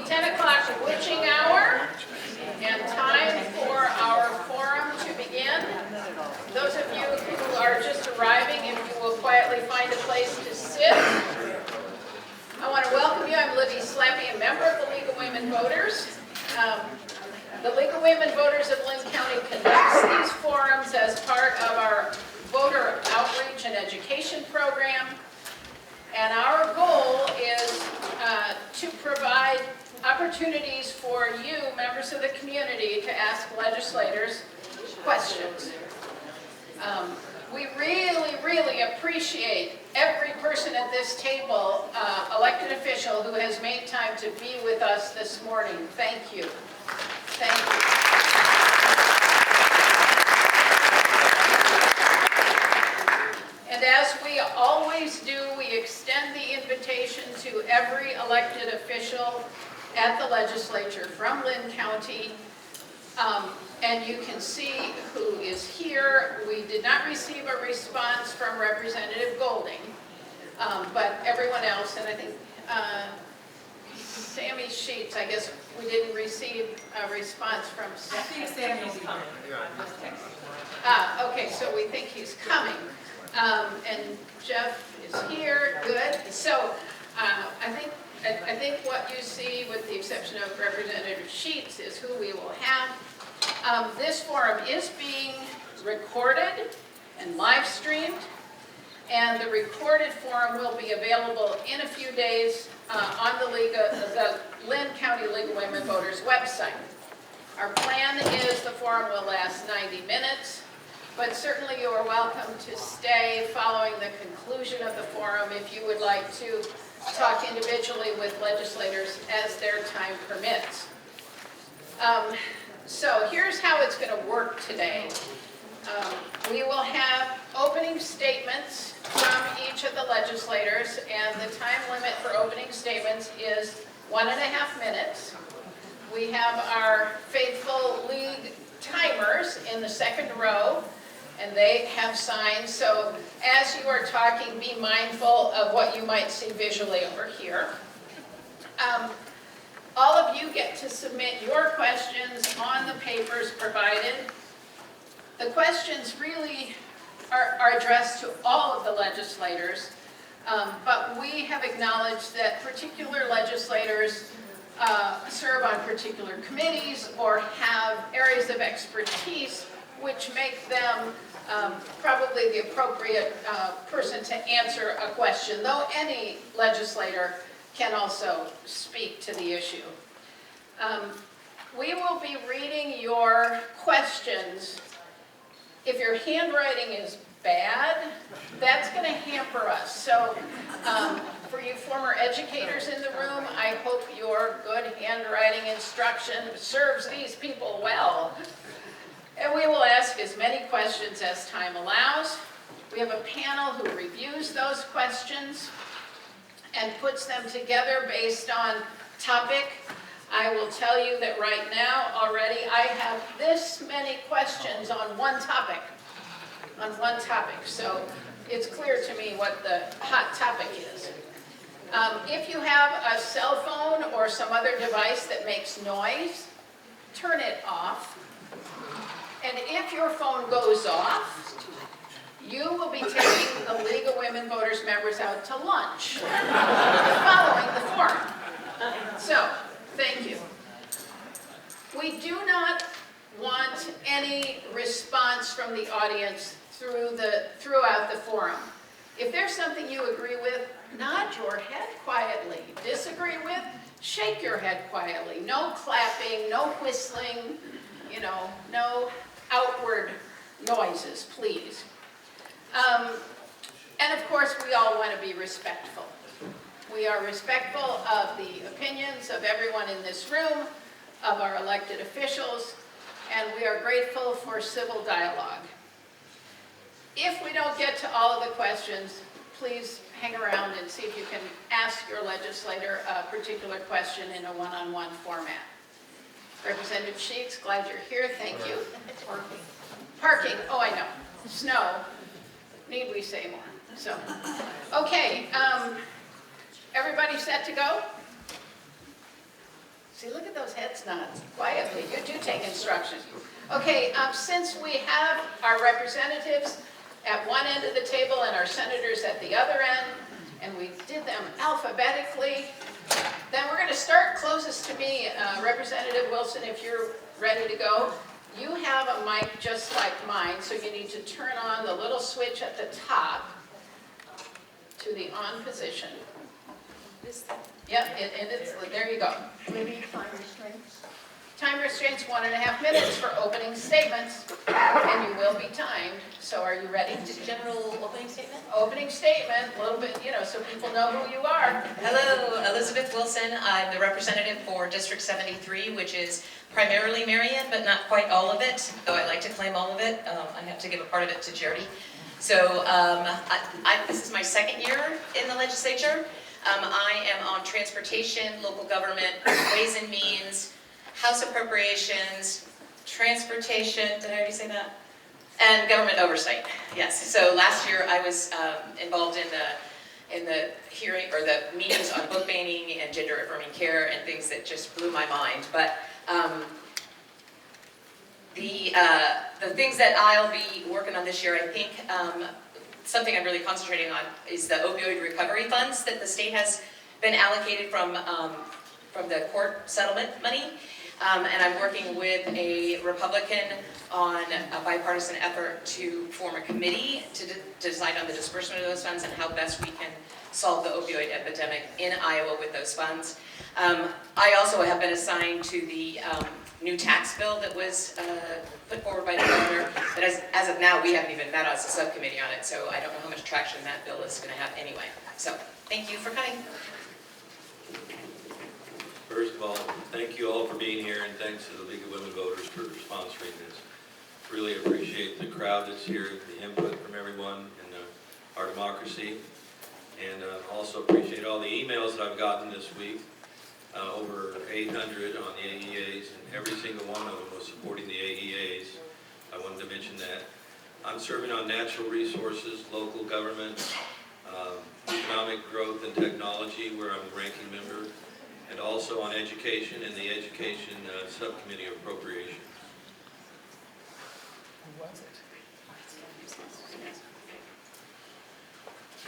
10 o'clock witching hour and time for our forum to begin. Those of you who are just arriving, if you will quietly find a place to sit. I want to welcome you. I'm Libby Slappy, a member of the League of Women Voters. The League of Women Voters of Linn County conducts these forums as part of our voter outreach and education program. And our goal is to provide opportunities for you, members of the community, to ask legislators questions. We really appreciate every person at this table, elected official, who has made time to be with us this morning. Thank you. Thank you. And as we always do, we extend the invitation to every elected official at the legislature from Linn County. And you can see who is here. We did not receive a response from Representative Golding, but everyone else, and I think Sammy Sheets, I guess we didn't receive a response from Sammy. I think Sammy's coming. Okay, so we think he's coming. And Jeff is here, good. So I think what you see, with the exception of Representative Sheets, is who we will have. This forum is being recorded and live streamed, and the recorded forum will be available in a few days on the Linn County League of Women Voters website. Our plan is the forum will last 90 minutes. But certainly you are welcome to stay following the conclusion of the forum if you would like to talk individually with legislators as their time permits. So here's how it's going to work today. We will have opening statements from each of the legislators, and the time limit for opening statements is 1.5 minutes. We have our faithful league timers in the second row, and they have signs, so as you are talking, be mindful of what you might see visually over here. All of you get to submit your questions on the papers provided. The questions really are addressed to all of the legislators, but we have acknowledged that particular legislators serve on particular committees or have areas of expertise which make them probably the appropriate person to answer a question, though any legislator can also speak to the issue. We will be reading your questions. If your handwriting is bad, that's going to hamper us. So for you former educators in the room, I hope your good handwriting instruction serves these people well. And we will ask as many questions as time allows. We have a panel who reviews those questions and puts them together based on topic. I will tell you that right now already I have this many questions on one topic. So it's clear to me what the hot topic is. If you have a cell phone or some other device that makes noise, turn it off. And if your phone goes off, you will be taking the League of Women Voters members out to lunch following the forum. So, thank you. We do not want any response from the audience throughout the forum. If there's something you agree with, nod your head quietly. Disagree with, shake your head quietly. No clapping, no whistling, no outward noises, please. And of course, we all want to be respectful. We are respectful of the opinions of everyone in this room, of our elected officials, and we are grateful for civil dialogue. If we don't get to all of the questions, please hang around and see if you can ask your legislator a particular question in a one-on-one format. Representative Sheets, glad you're here. Thank you. Parking. Oh, I know. Snow. Need we say more? So, okay. Everybody set to go? See, look at those heads nods. Quietly, you do take instruction. Okay, since we have our representatives at one end of the table and our senators at the other end, and we did them alphabetically, then we're going to start closest to me. Representative Wilson, if you're ready to go. You have a mic just like mine, so you need to turn on the little switch at the top to the on position. Yep, and it's, there you go. Maybe time restraints? Time restraints 1.5 minutes for opening statements, and you will be timed. So are you ready? Just general opening statement? Opening statement, a little bit, so people know who you are. Hello, Elizabeth Wilson. I'm the representative for District 73, which is primarily Marion, but not quite all of it, though I like to claim all of it. I have to give a part of it to Jody. So this is my second year in the legislature. I am on transportation, local government, ways and means, House appropriations, transportation, did I already say that? And government oversight, yes. So last year I was involved in the hearing or the meetings on book banning and gender affirming care and things that just blew my mind. But the things that I'll be working on this year, I think something I'm really concentrating on is the opioid recovery funds that the state has been allocated from the court settlement money. And I'm working with a Republican on a bipartisan effort to form a committee to decide on the disbursement of those funds and how best we can solve the opioid epidemic in Iowa with those funds. I also have been assigned to the new tax bill that was put forward by the governor, but as of now, we haven't even met as a subcommittee on it, so I don't know how much traction that bill is going to have anyway. So, thank you for coming. First of all, thank you all for being here, and thanks to the League of Women Voters for sponsoring this. Really appreciate the crowd that's here, the input from everyone in our democracy, and also appreciate all the emails that I've gotten this week. Over 800 on the AEAs, and every single one of them was supporting the AEAs. I wanted to mention that. I'm serving on natural resources, local government, economic growth and technology, where I'm a ranking member, and also on education and the education subcommittee of appropriations.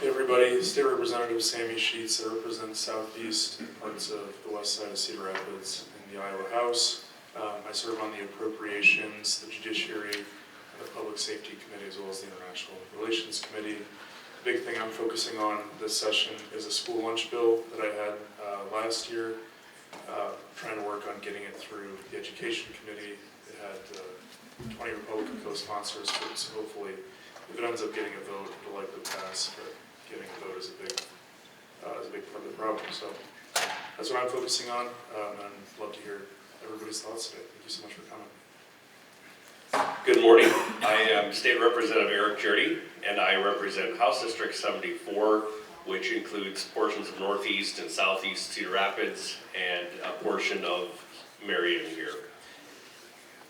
Hey everybody, State Representative Sammy Sheets. I represent Southeast and parts of the west side of Cedar Rapids in the Iowa House. I serve on the Appropriations, the Judiciary, and the Public Safety Committee, as well as the International Relations Committee. The big thing I'm focusing on this session is a school lunch bill that I had last year. Trying to work on getting it through the Education Committee. It had 20 Republican co-sponsors, so hopefully, if it ends up getting a vote, it'll likely pass. But getting a vote is a big part of the problem. So that's what I'm focusing on, and I'd love to hear everybody's thoughts today. Thank you so much for coming. Good morning. I am State Representative Eric Jurdy, and I represent House District 74, which includes portions of Northeast and Southeast Cedar Rapids and a portion of Marion here.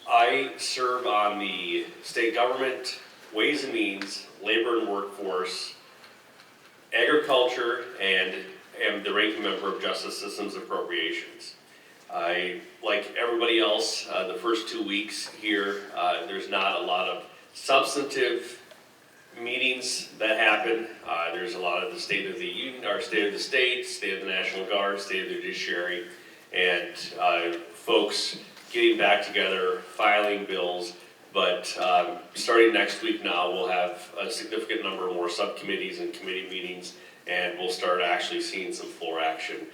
I serve on the state government, Ways and Means, Labor and Workforce, Agriculture, and am the ranking member of Justice Systems Appropriations. I, like everybody else, the first 2 weeks here, there's not a lot of substantive meetings that happen. There's a lot of the State of the Union, or State of the State, State of the National Guard, State of the Judiciary, and folks getting back together, filing bills. But starting next week now, we'll have a significant number more subcommittees and committee meetings, and we'll start actually seeing some floor action.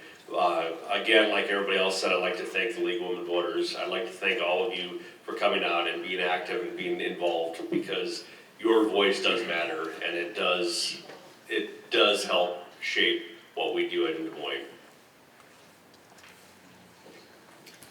Again, like everybody else said, I'd like to thank the League of Women Voters. I'd like to thank all of you for coming out and being active and being involved, because your voice does matter, and it does help shape what we do in Des Moines.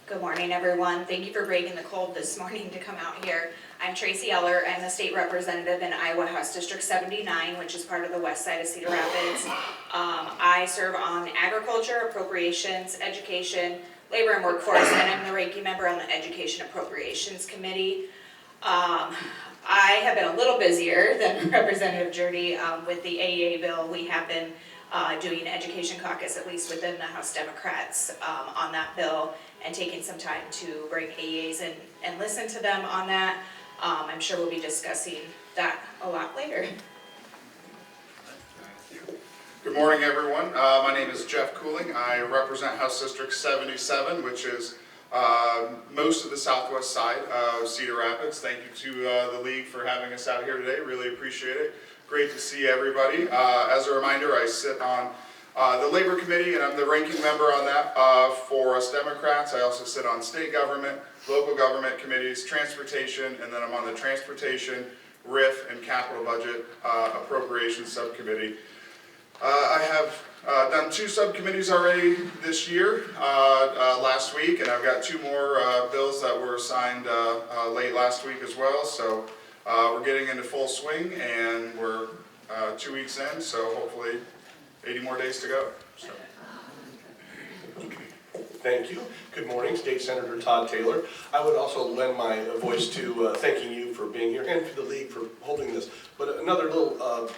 Good morning, everyone. Thank you for breaking the cold this morning to come out here. I'm Tracy Eller. I'm the state representative in Iowa House District 79, which is part of the west side of Cedar Rapids. I serve on agriculture, appropriations, education, labor and workforce, and I'm the ranking member on the Education Appropriations Committee. I have been a little busier than Representative Jurdy with the AEA bill. We have been doing education caucus, at least within the House Democrats, on that bill, and taking some time to bring AEAs and listen to them on that. I'm sure we'll be discussing that a lot later. Good morning, everyone. My name is Jeff Cooling. I represent House District 77, which is most of the southwest side of Cedar Rapids. Thank you to the league for having us out here today. Really appreciate it. Great to see everybody. As a reminder, I sit on the Labor Committee, and I'm the ranking member on that for us Democrats. I also sit on state government, local government committees, transportation, and then I'm on the Transportation, RIF, and Capital Budget Appropriations Subcommittee. I have done 2 subcommittees already this year, last week, and I've got 2 more bills that were assigned late last week as well. So we're getting into full swing, and we're 2 weeks in, so hopefully 80 more days to go. So. Thank you. Good morning, State Senator Todd Taylor. I would also lend my voice to thanking you for being here and for the league for holding this. But another little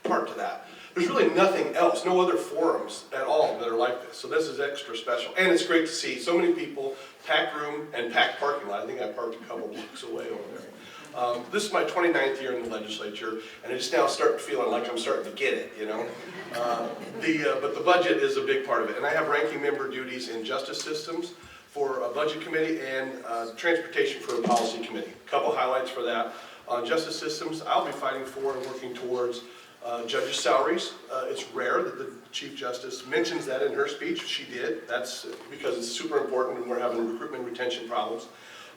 part to that. There's really nothing else, no other forums at all that are like this. So this is extra special. And it's great to see so many people, packed room and packed parking lot. I think I parked a couple blocks away over there. This is my 29th year in the legislature, and I just now start feeling like I'm starting to get it, you know. But the budget is a big part of it. And I have ranking member duties in justice systems for a budget committee and transportation for a policy committee. A couple highlights for that. On justice systems, I'll be fighting for and working towards judges' salaries. It's rare that the Chief Justice mentions that in her speech. She did. That's because it's super important and we're having recruitment and retention problems.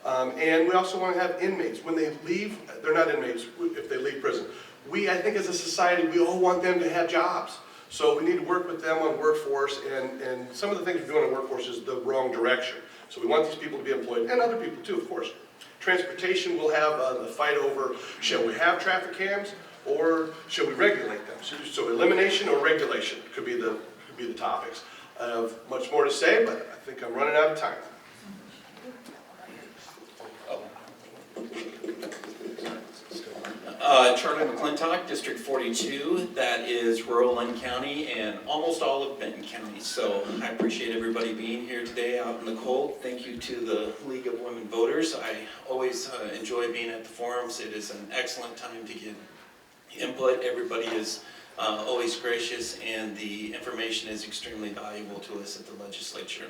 And we also want to have inmates. When they leave, they're not inmates if they leave prison. I think as a society, we all want them to have jobs. So we need to work with them on workforce, and some of the things we're doing on workforce is the wrong direction. So we want these people to be employed, and other people too, of course. Transportation will have the fight over, shall we have traffic cams, or should we regulate them? So elimination or regulation could be the topics. I have much more to say, but I think I'm running out of time. Charlie McClintock, District 42, that is rural Lynn County and almost all of Benton County. So I appreciate everybody being here today out in the cold. Thank you to the League of Women Voters. I always enjoy being at the forums. It is an excellent time to get input. Everybody is always gracious, and the information is extremely valuable to us at the legislature.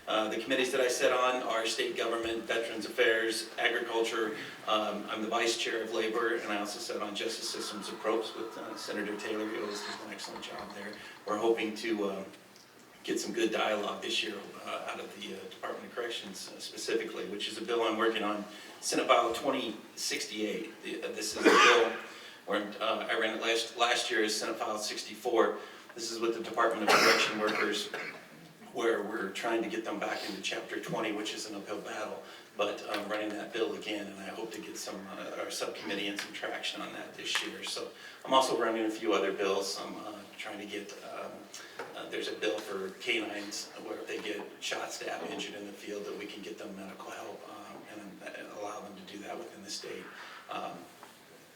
The committees that I sit on are State Government, Veterans Affairs, Agriculture. I'm the Vice Chair of Labor, and I also sit on Justice Systems Approps with Senator Taylor, who always does an excellent job there. We're hoping to get some good dialogue this year out of the Department of Corrections specifically, which is a bill I'm working on, Senate File 2068. This is a bill where I ran it last year as Senate File 64. This is with the Department of Correction Workers, where we're trying to get them back into Chapter 20, which is an uphill battle. But I'm running that bill again, and I hope to get some our subcommittee and some traction on that this year. So I'm also running a few other bills. I'm trying to get, there's a bill for canines where if they get shot, stabbed, injured in the field, that we can get them medical help and allow them to do that within the state.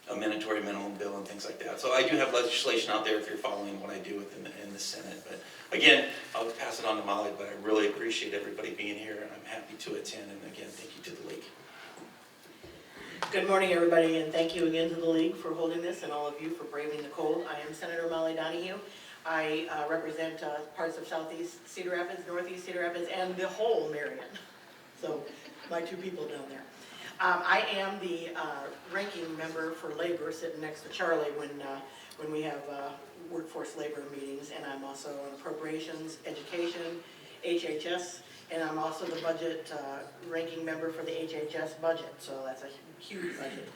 A mandatory minimum bill and things like that. So I do have legislation out there if you're following what I do within in the Senate. But again, I'll pass it on to Molly, but I really appreciate everybody being here, and I'm happy to attend. And again, thank you to the League. Good morning, everybody, and thank you again to the League for holding this and all of you for braving the cold. I am Senator Molly Donahue. I represent parts of Southeast Cedar Rapids, Northeast Cedar Rapids, and the whole Marion. So my 2 people down there. I am the ranking member for labor, sitting next to Charlie when we have workforce labor meetings, and I'm also on appropriations, education, HHS, and I'm also the budget ranking member for the HHS budget, so that's a huge budget.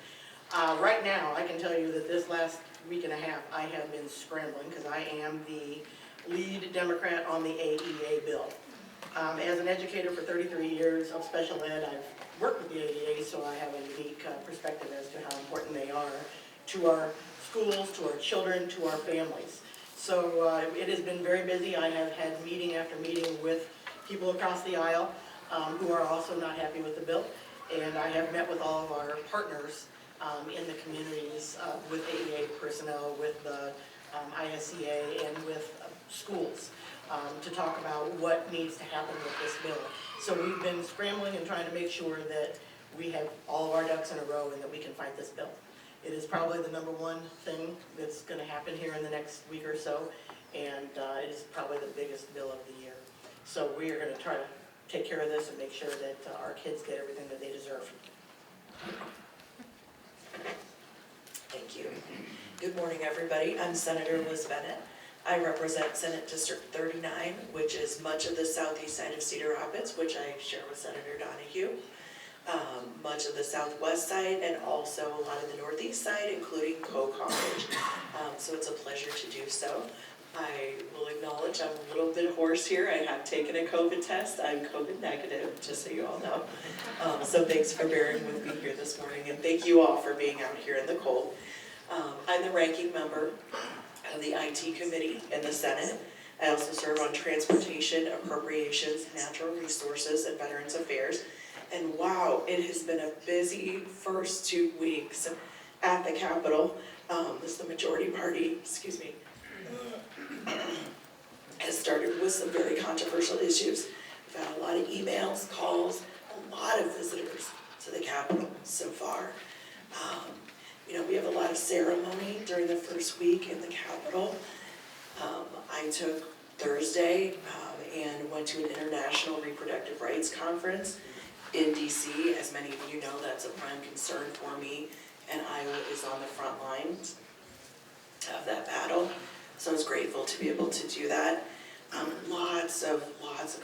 Right now, I can tell you that this last week and a half, I have been scrambling because I am the lead Democrat on the AEA bill. As an educator for 33 years of special ed, I've worked with the AEA, so I have a unique perspective as to how important they are to our schools, to our children, to our families. So it has been very busy. I have had meeting after meeting with people across the aisle who are also not happy with the bill. And I have met with all of our partners in the communities with AEA personnel, with the ISCA, and with schools to talk about what needs to happen with this bill. So we've been scrambling and trying to make sure that we have all of our ducks in a row and that we can fight this bill. It is probably the number one thing that's going to happen here in the next week or so, and it is probably the biggest bill of the year. So we are going to try to take care of this and make sure that our kids get everything that they deserve. Thank you. Good morning, everybody. I'm Senator Liz Bennett. I represent Senate District 39, which is much of the southeast side of Cedar Rapids, which I share with Senator Donahue. Much of the southwest side and also a lot of the northeast side, including Coe College. So it's a pleasure to do so. I will acknowledge I'm a little bit hoarse here. I have taken a COVID test. I'm COVID negative, just so you all know. So thanks for bearing with me here this morning, and thank you all for being out here in the cold. I'm the ranking member of the IT committee in the Senate. I also serve on Transportation, Appropriations, Natural Resources, and Veterans Affairs. And wow, it has been a busy first 2 weeks at the Capitol. The majority party, has started with some very controversial issues. We've had a lot of emails, calls, a lot of visitors to the Capitol so far. We have a lot of ceremony during the first week in the Capitol. I took Thursday and went to an International Reproductive Rights Conference in DC. As many of you know, that's a prime concern for me, and Iowa is on the front lines of that battle. So I was grateful to be able to do that. Lots of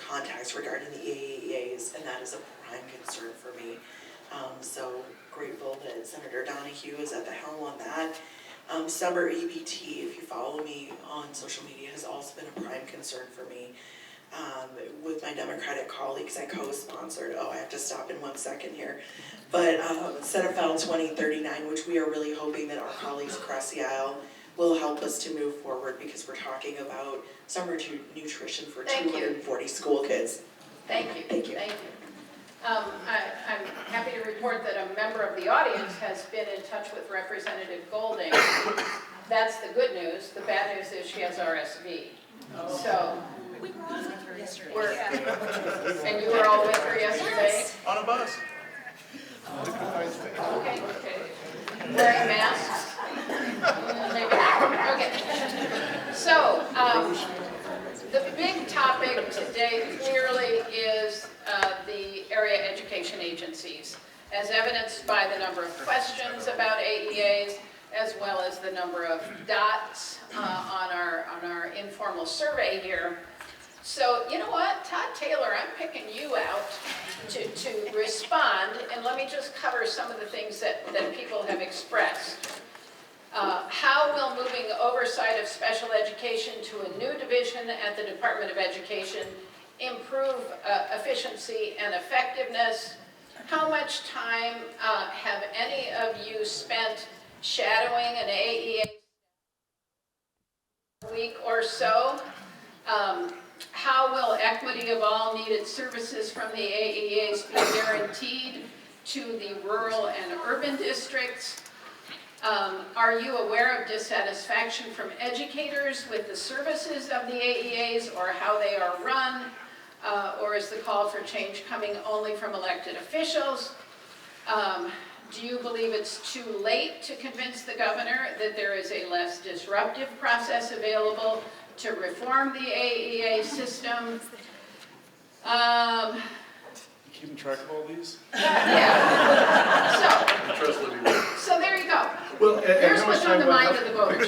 contacts regarding the AEAs, and that is a prime concern for me. So grateful that Senator Donahue is at the helm on that. Summer EBT, if you follow me on social media, has also been a prime concern for me. With my Democratic colleagues, I co-sponsored, I have to stop in 1 second here, but Senate File 2039, which we are really hoping that our colleagues across the aisle will help us to move forward, because we're talking about summer nutrition for 240 school kids. Thank you. Thank you. Thank you. I'm happy to report that a member of the audience has been in touch with Representative Golding. That's the good news. The bad news is she has RSV. So, and you were all with her yesterday? On a bus. Okay. Wearing masks? Maybe not. Okay. So, the big topic today clearly is the area education agencies, as evidenced by the number of questions about AEAs, as well as the number of dots on our informal survey here. So, you know what, Todd Taylor, I'm picking you out to respond, and let me just cover some of the things that people have expressed. How will moving oversight of special education to a new division at the Department of Education improve efficiency and effectiveness? How much time have any of you spent shadowing an AEA week or so? How will equity of all needed services from the AEAs be guaranteed to the rural and urban districts? Are you aware of dissatisfaction from educators with the services of the AEAs or how they are run? Or is the call for change coming only from elected officials? Do you believe it's too late to convince the governor that there is a less disruptive process available to reform the AEA system? Keeping track of all these? Yeah. Trust Libby. So there you go. Well, and Here's how much what's on time the do I mind have? of the voters.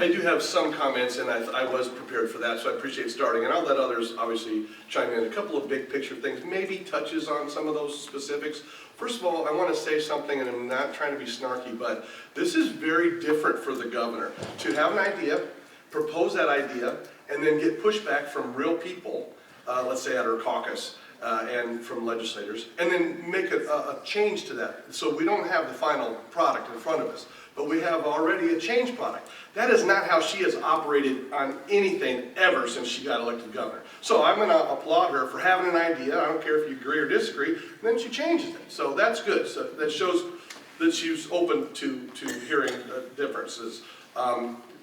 I do have some comments, and I was prepared for that, so I appreciate starting. And I'll let others obviously chime in. A couple of big picture things, maybe touches on some of those specifics. First of all, I want to say something, and I'm not trying to be snarky, but this is very different for the governor. To have an idea, propose that idea, and then get pushback from real people, let's say at our caucus, and from legislators, and then make a change to that. So we don't have the final product in front of us, but we have already a change product. That is not how she has operated on anything ever since she got elected governor. So I'm gonna applaud her for having an idea. I don't care if you agree or disagree, and then she changes it. So that's good. So that shows that she's open to hearing differences.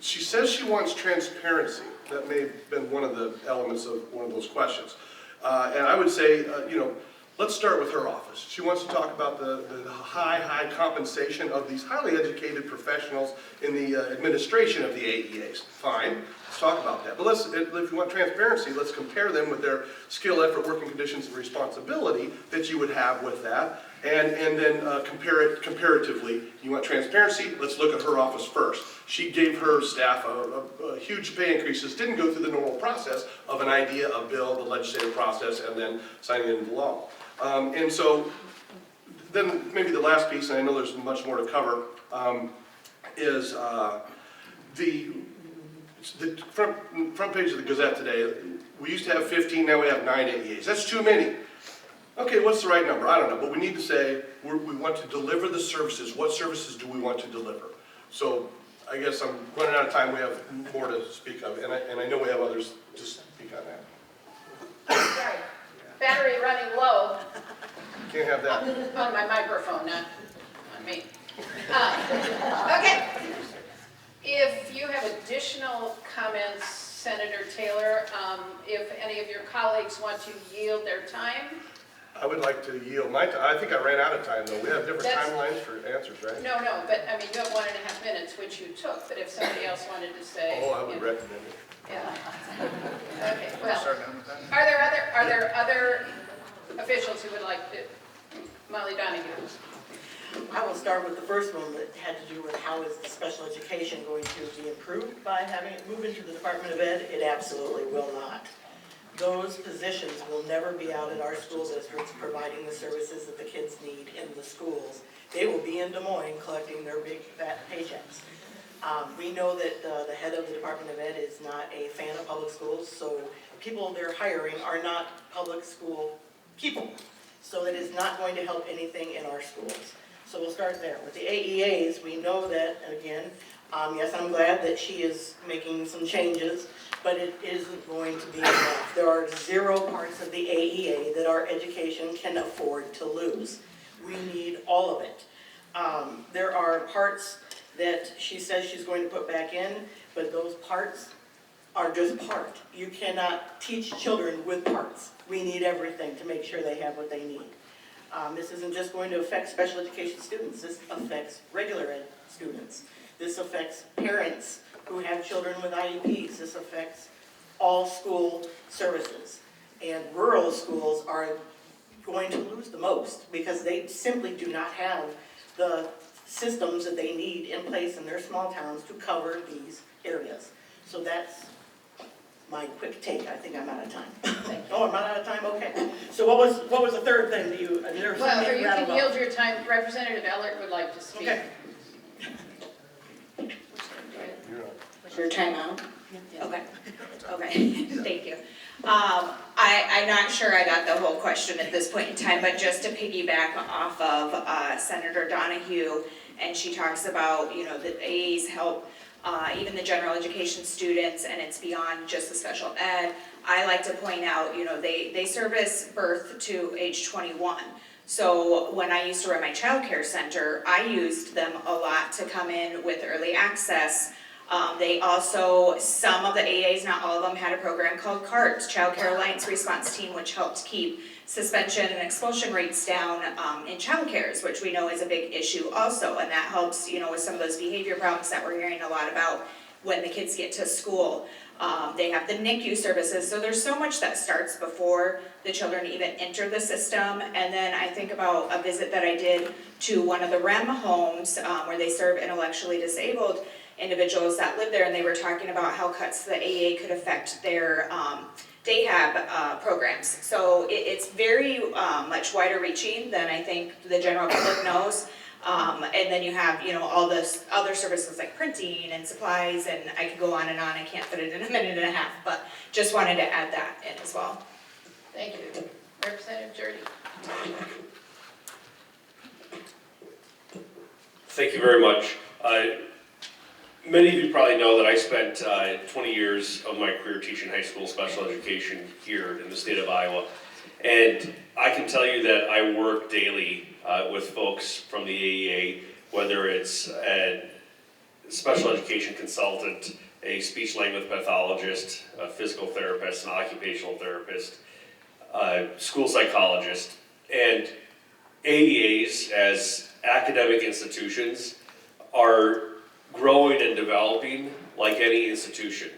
She says she wants transparency. that may have been one of the elements of one of those questions. And I would say, let's start with her office. She wants to talk about the high compensation of these highly educated professionals in the administration of the AEAs. Fine, let's talk about that. But if you want transparency, let's compare them with their skill, effort, working conditions, and responsibility that you would have with that. And then compare it comparatively. You want transparency? Let's look at her office first. She gave her staff a huge pay increases, didn't go through the normal process of an idea, a bill, the legislative process, and then signing it into law. And so then maybe the last piece, and I know there's much more to cover, is the front page of the Gazette today. We used to have 15, now we have 9 AEAs. That's too many. Okay, what's the right number? I don't know, but we need to say we want to deliver the services. What services do we want to deliver? So I guess I'm running out of time. We have more to speak of, and I know we have others to speak on that. Sorry. Battery running low. Can't have that. On my microphone, not on me. Okay. If you have additional comments, Senator Taylor, if any of your colleagues want to yield their time. I would like to yield my time. I think I ran out of time, though. We have different That's- timelines for answers, right? No, but I mean, you have 1.5 minutes, which you took, but if somebody else wanted to say. Oh, I would recommend it. Yeah. Okay, well, are there other officials who would like to? Molly Donahue. I will start with the first one that had to do with how is the special education going to be improved by having it move into the Department of Ed? It absolutely will not. Those positions will never be out in our school districts providing the services that the kids need in the schools. They will be in Des Moines collecting their big fat paychecks. We know that the head of the Department of Ed is not a fan of public schools, so people they're hiring are not public school people. So it is not going to help anything in our schools. So we'll start there. With the AEAs, we know that, again, yes, I'm glad that she is making some changes, but it isn't going to be enough. There are 0 parts of the AEA that our education can afford to lose. We need all of it. There are parts that she says she's going to put back in, but those parts are just part. You cannot teach children with parts. We need everything to make sure they have what they need. This isn't just going to affect special education students. This affects regular ed students. This affects parents who have children with IEPs. This affects all school services. And rural schools are going to lose the most because they simply do not have the systems that they need in place in their small towns to cover these areas. So that's my quick take. I think I'm out of time. Oh, I'm not out of time? Okay. So what was the third thing that you, there was Well, something or you rattled can off. yield your time. Representative Ellert would like to speak. Okay. Your time out? Okay, thank you. I'm not sure I got the whole question at this point in time, but just to piggyback off of Senator Donahue, and she talks about, the AAs help even the general education students, and it's beyond just the special ed. I like to point out, they service birth to age 21. So when I used to run my child care center, I used them a lot to come in with early access. They also, some of the AAs, not all of them, had a program called CART, Child Care Alliance Response Team, which helped keep suspension and expulsion rates down in child cares, which we know is a big issue also, and that helps, with some of those behavior problems that we're hearing a lot about when the kids get to school. They have the NICU services, so there's so much that starts before the children even enter the system. And then I think about a visit that I did to one of the REM homes where they serve intellectually disabled individuals that live there, and they were talking about how cuts to the AA could affect their day-hab programs. So it's very much wider reaching than I think the general public knows. And then you have, all this other services like printing and supplies, and I could go on and on. I can't fit it in a minute and a half, but just wanted to add that in as well. Thank you. Representative Jurdy. Thank you very much. Many of you probably know that I spent 20 years of my career teaching high school special education here in the state of Iowa. And I can tell you that I work daily with folks from the AEA, whether it's a special education consultant, a speech language pathologist, a physical therapist, an occupational therapist, a school psychologist, and AEAs as academic institutions are growing and developing like any institution.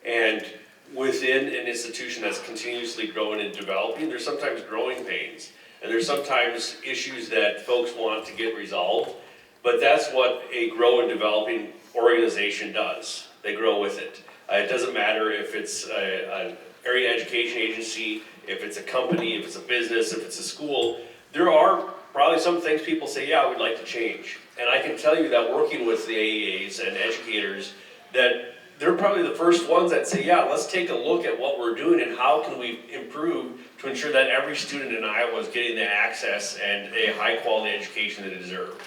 And within an institution that's continuously growing and developing, there's sometimes growing pains. And there's sometimes issues that folks want to get resolved, but that's what a grow and developing organization does. They grow with it. It doesn't matter if it's an area education agency, if it's a company, if it's a business, if it's a school. There are probably some things people say, yeah, we'd like to change. And I can tell you that working with the AEAs and educators, that they're probably the first ones that say, yeah, let's take a look at what we're doing and how can we improve to ensure that every student in Iowa is getting the access and a high quality education that they deserve.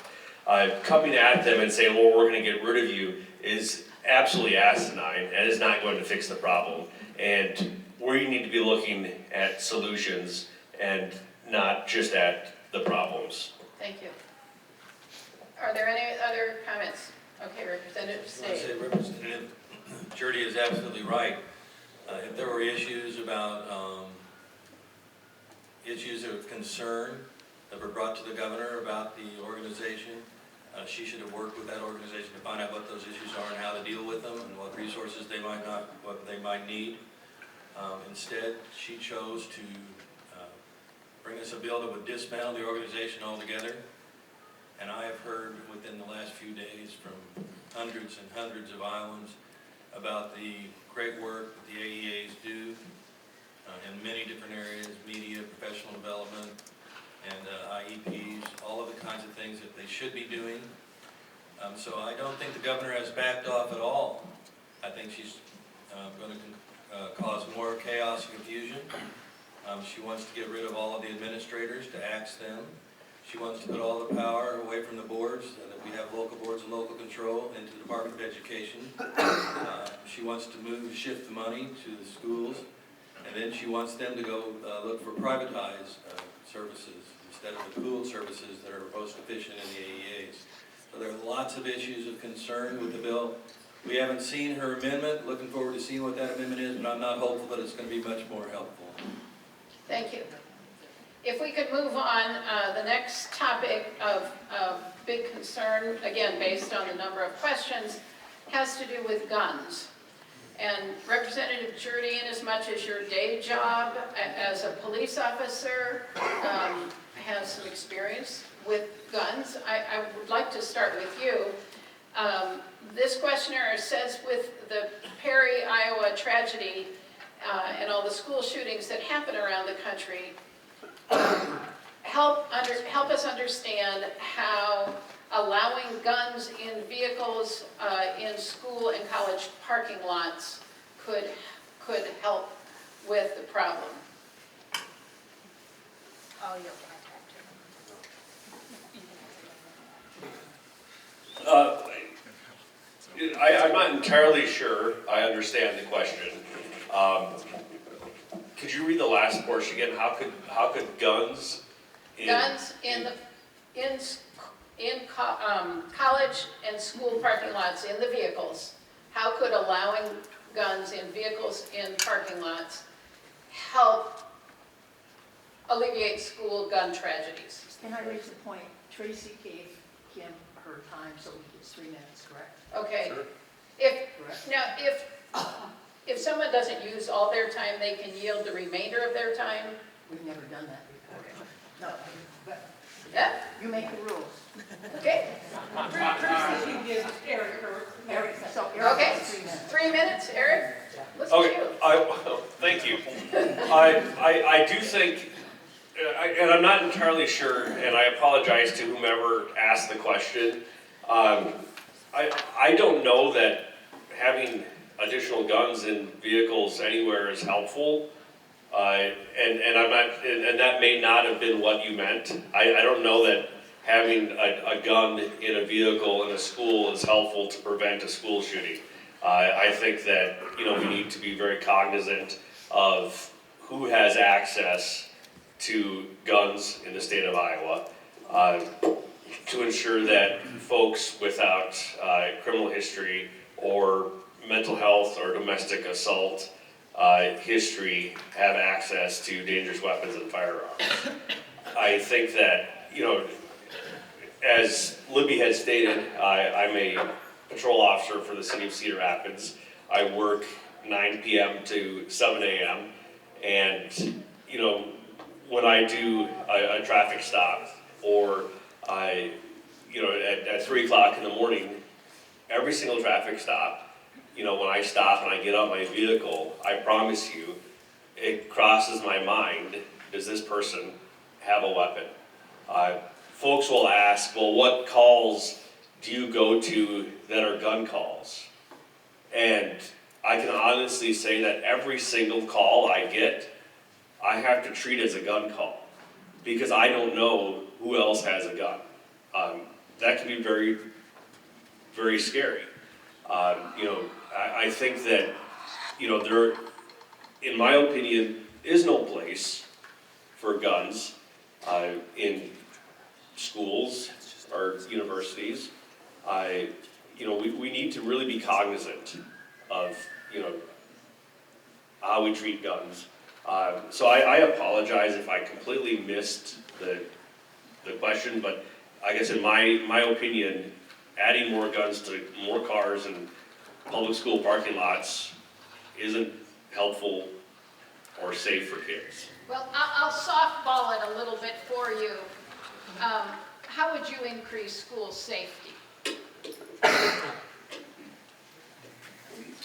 Coming at them and saying, well, we're going to get rid of you is absolutely asinine and is not going to fix the problem. And we need to be looking at solutions and not just at the problems. Thank you. Are there any other comments? Okay, Representative I want to say Representative Jurdy is absolutely right. If there were issues about, issues of concern that were brought to the governor about the organization, she should have worked with that organization to find out what those issues are and how to deal with them and what resources they might need. Instead, she chose to bring us a bill that would dismantle the organization altogether. And I have heard within the last few days from hundreds and hundreds of Iowans about the great work that the AEAs do in many different areas, media, professional development, and IEPs, all of the kinds of things that they should be doing. So I don't think the governor has backed off at all. I think she's going to cause more chaos and confusion. She wants to get rid of all of the administrators, to axe them. She wants to put all the power away from the boards, and that we have local boards and local control into the Department of Education. She wants to shift the money to the schools, and then she wants them to go look for privatized services instead of the pooled services that are most efficient in the AEAs. So there are lots of issues of concern with the bill. We haven't seen her amendment. Looking forward to seeing what that amendment is, but I'm not hopeful that it's going to be much more helpful. Thank you. If we could move on, the next topic of big concern, again, based on the number of questions, has to do with guns. And Representative Jurdy, in as much as your day job as a police officer has some experience with guns, I would like to start with you. This questionnaire says with the Perry, Iowa tragedy and all the school shootings that happen around the country, help us understand how allowing guns in vehicles in school and college parking lots could help with the problem. Oh, you're I'm not entirely sure I understand the question. Could you read the last portion again? How could guns in college and school parking lots in the vehicles, how could allowing guns in vehicles in parking lots help alleviate school gun tragedies? Can I raise the point? Tracy gave Kim her time, so it's 3 minutes, correct? Okay. Sure. If someone doesn't use all their time, they can yield the remainder of their time? We've never done that before. No, but Yeah? you make the rules. Okay. Eric, so Eric Okay, has 3 minutes. 3 minutes, Eric? Listen to Okay, you. thank you. I do think, and I'm not entirely sure, and I apologize to whomever asked the question. I don't know that having additional guns in vehicles anywhere is helpful. And I'm not, and that may not have been what you meant. I don't know that having a gun in a vehicle in a school is helpful to prevent a school shooting. I think that, we need to be very cognizant of who has access to guns in the state of Iowa, to ensure that folks without criminal history or mental health or domestic assault history have access to dangerous weapons and firearms. I think that, you know, as Libby had stated, I'm a patrol officer for the city of Cedar Rapids. I work 9 p.m. to 7 a.m. and, you know, when I do a traffic stop or at 3 o'clock in the morning, every single traffic stop, you know, when I stop and I get out my vehicle, I promise you, it crosses my mind, does this person have a weapon? Folks will ask, well, what calls do you go to that are gun calls? And I can honestly say that every single call I get, I have to treat as a gun call because I don't know who else has a gun. That can be very, very scary. I think that, there, in my opinion, is no place for guns in schools or universities. We need to really be cognizant of, how we treat guns. So I apologize if I completely missed the question, but I guess in my opinion, adding more guns to more cars and public school parking lots isn't helpful or safe for kids. Well, I'll softball it a little bit for you. How would you increase school safety?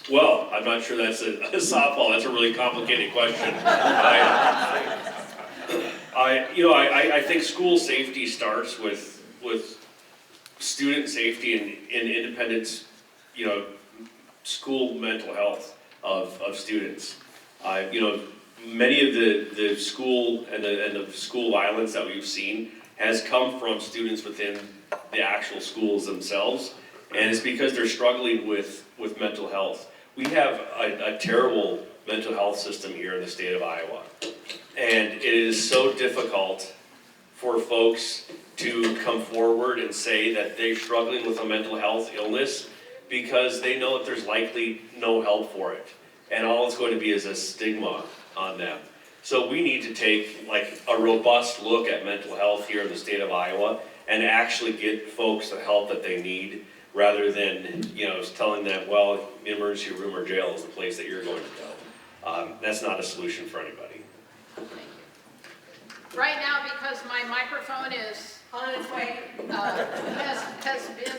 Well, I'm not sure that's a softball, that's a really complicated question. I think school safety starts with student safety and independence, school mental health of students. Many of the school and the school violence that we've seen has come from students within the actual schools themselves, and it's because they're struggling with mental health. We have a terrible mental health system here in the state of Iowa, and it is so difficult for folks to come forward and say that they're struggling with a mental health illness because they know that there's likely no help for it, and all it's going to be is a stigma on them. So we need to take like a robust look at mental health here in the state of Iowa and actually get folks the help that they need, rather than telling them, well, emergency room or jail is the place that you're going to go. That's not a solution for anybody. Thank you. Right now, because my microphone is on its way, has been.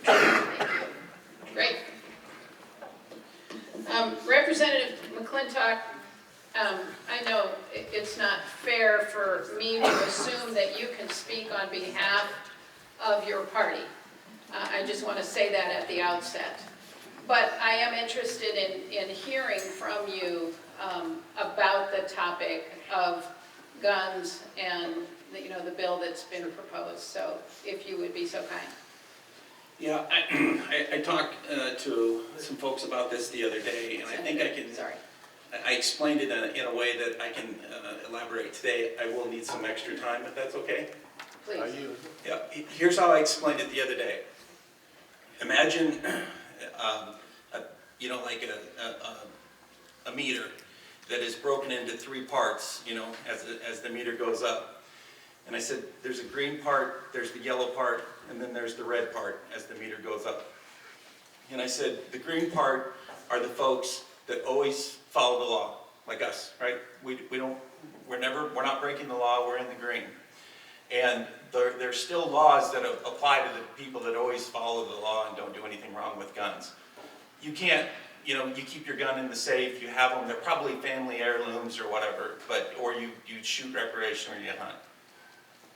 Thank you. Great. Representative McClintock, I know it's not fair for me to assume that you can speak on behalf of your party. I just want to say that at the outset. But I am interested in hearing from you about the topic of guns and the bill that's been proposed. So if you would be so kind. Yeah, I talked to some folks about this the other day, and I think I can. Sorry. I explained it in a way that I can elaborate today. I will need some extra time, if that's okay. Please. Yeah. Here's how I explained it the other day. Imagine, a meter that is broken into 3 parts, as the meter goes up. And I said, there's a green part, there's the yellow part, and then there's the red part as the meter goes up. And I said, the green part are the folks that always follow the law, like us, right? We're not breaking the law, we're in the green. And there's still laws that apply to the people that always follow the law and don't do anything wrong with guns. You can't, you keep your gun in the safe, you have them, they're probably family heirlooms or whatever, or you shoot recreationally or you hunt.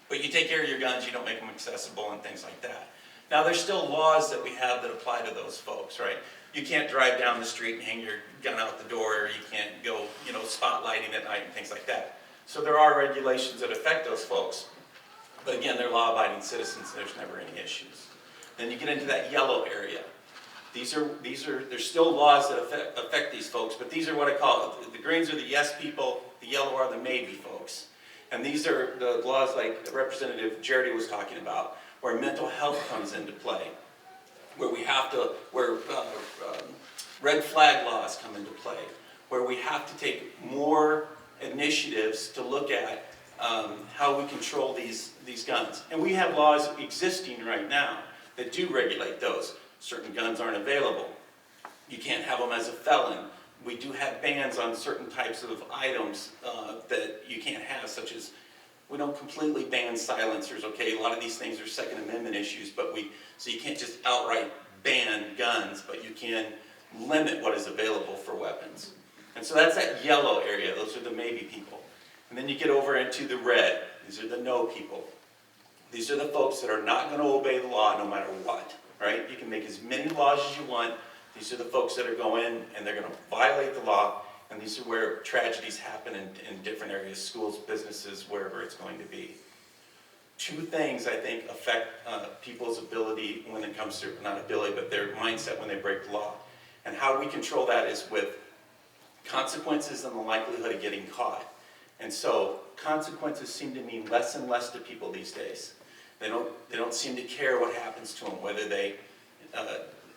But you take care of your guns, you don't make them accessible and things like that. Now there's still laws that we have that apply to those folks, right? You can't drive down the street and hang your gun out the door, or you can't go, spotlighting at night and things like that. So there are regulations that affect those folks. But again, they're law-abiding citizens, and there's never any issues. Then you get into that yellow area. There's still laws that affect these folks, but these are what I call, the greens are the yes people, the yellow are the maybe folks. And these are the laws like Representative Jardy was talking about, where mental health comes into play. where red flag laws come into play, where we have to take more initiatives to look at how we control these guns. And we have laws existing right now that do regulate those. Certain guns aren't available. You can't have them as a felon. We do have bans on certain types of items that you can't have, such as, we don't completely ban silencers, okay? A lot of these things are Second Amendment issues, so you can't just outright ban guns, but you can limit what is available for weapons. And so that's that yellow area. Those are the maybe people. And then you get over into the red. These are the no people. These are the folks that are not going to obey the law no matter what, right? You can make as many laws as you want. These are the folks that are going and they're going to violate the law. And these are where tragedies happen in different areas, schools, businesses, wherever it's going to be. Two things, I think, affect people's ability when it comes to, not ability, but their mindset when they break the law. And how we control that is with consequences and the likelihood of getting caught. And so consequences seem to mean less and less to people these days. They don't seem to care what happens to them, whether they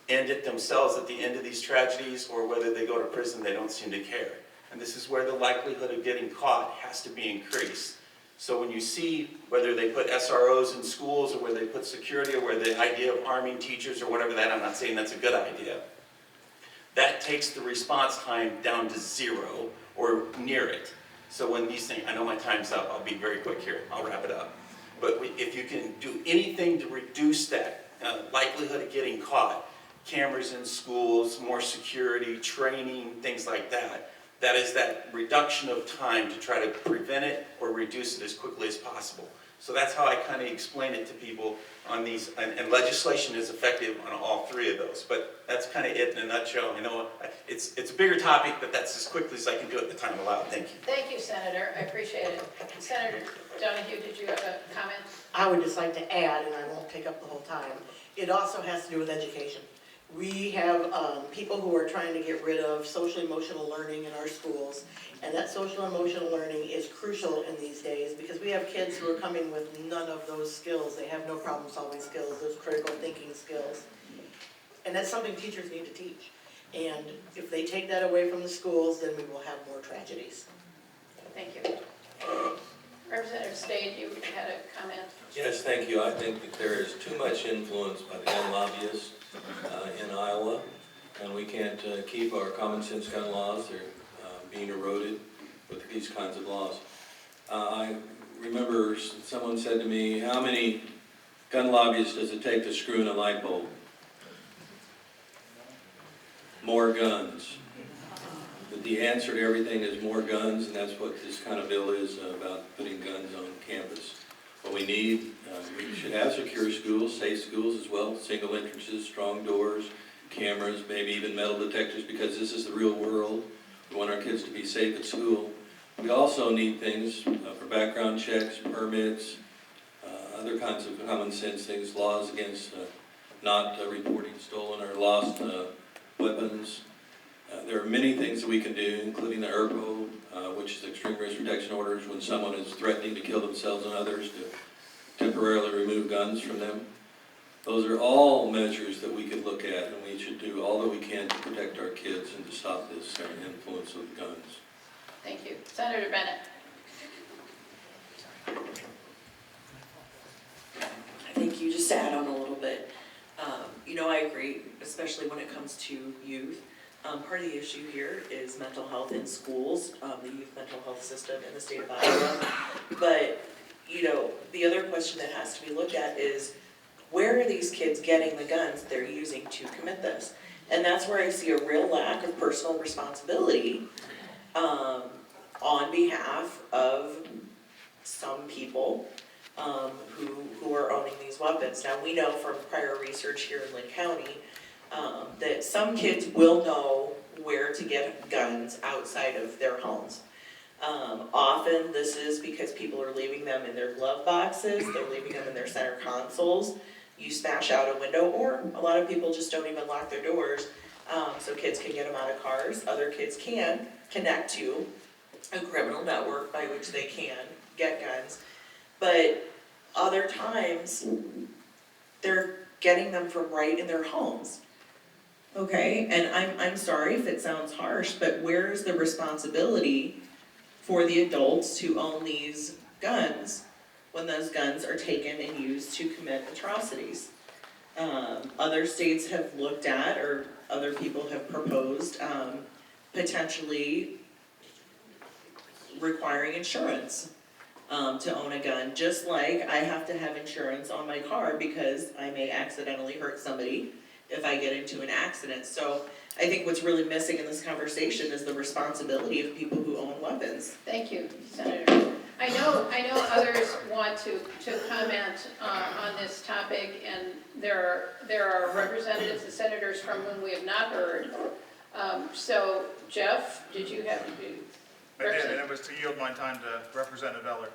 end it themselves at the end of these tragedies or whether they go to prison. They don't seem to care. And this is where the likelihood of getting caught has to be increased. So when you see whether they put SROs in schools or whether they put security or where the idea of arming teachers or whatever that, I'm not saying that's a good idea. That takes the response time down to 0 or near it. So when these things, I know my time's up, I'll be very quick here, I'll wrap it up. But if you can do anything to reduce that likelihood of getting caught, cameras in schools, more security, training, things like that, that is that reduction of time to try to prevent it or reduce it as quickly as possible. So that's how I kind of explain it to people on these, and legislation is effective on all three of those. But that's kind of it in a nutshell. You know, it's a bigger topic, but that's as quickly as I can do it at the time allowed. Thank you. Thank you, Senator. I appreciate it. Senator Donahue, did you have a comment? I would just like to add, and I won't take up the whole time, it also has to do with education. We have people who are trying to get rid of social emotional learning in our schools, and that social emotional learning is crucial in these days because we have kids who are coming with none of those skills. They have no problem solving skills, those critical thinking skills. And that's something teachers need to teach. And if they take that away from the schools, then we will have more tragedies. Thank you. Representative Stade, you had a comment? Yes, thank you. I think that there is too much influence by the gun lobbyists in Iowa, and we can't keep our common sense gun laws. They're being eroded with these kinds of laws. I remember someone said to me, how many gun lobbyists does it take to screw in a light bulb? More guns. But the answer to everything is more guns, and that's what this kind of bill is about, putting guns on campus. What we need, we should have secure schools, safe schools as well, single entrances, strong doors, cameras, maybe even metal detectors, because this is the real world. We want our kids to be safe at school. We also need things for background checks, permits, other kinds of common sense things, laws against not reporting stolen or lost weapons. There are many things that we can do, including the ERPO, which is extreme risk reduction orders, when someone is threatening to kill themselves and others, to temporarily remove guns from them. Those are all measures that we could look at, and we should do all that we can to protect our kids and to stop this influence of guns. Thank you. Senator Bennett. Thank you. Just to add on a little bit, I agree, especially when it comes to youth. Part of the issue here is mental health in schools, the youth mental health system in the state of Iowa. But, the other question that has to be looked at is, where are these kids getting the guns they're using to commit this? And that's where I see a real lack of personal responsibility on behalf of some people who are owning these weapons. Now, we know from prior research here in Linn County that some kids will know where to get guns outside of their homes. Often this is because people are leaving them in their glove boxes, they're leaving them in their center consoles. You smash out a window, or a lot of people just don't even lock their doors so kids can get them out of cars. Other kids can connect to a criminal network by which they can get guns. But other times, they're getting them from right in their homes. Okay, and I'm sorry if it sounds harsh, but where's the responsibility for the adults who own these guns when those guns are taken and used to commit atrocities? Other states have looked at, or other people have proposed, potentially requiring insurance to own a gun, just like I have to have insurance on my car because I may accidentally hurt somebody if I get into an accident. So I think what's really missing in this conversation is the responsibility of people who own weapons. Thank you, Senator. I know others want to comment on this topic, and there are representatives and senators from whom we have not heard. So Jeff, did you have to? I did, and it was to yield my time to Representative Eller.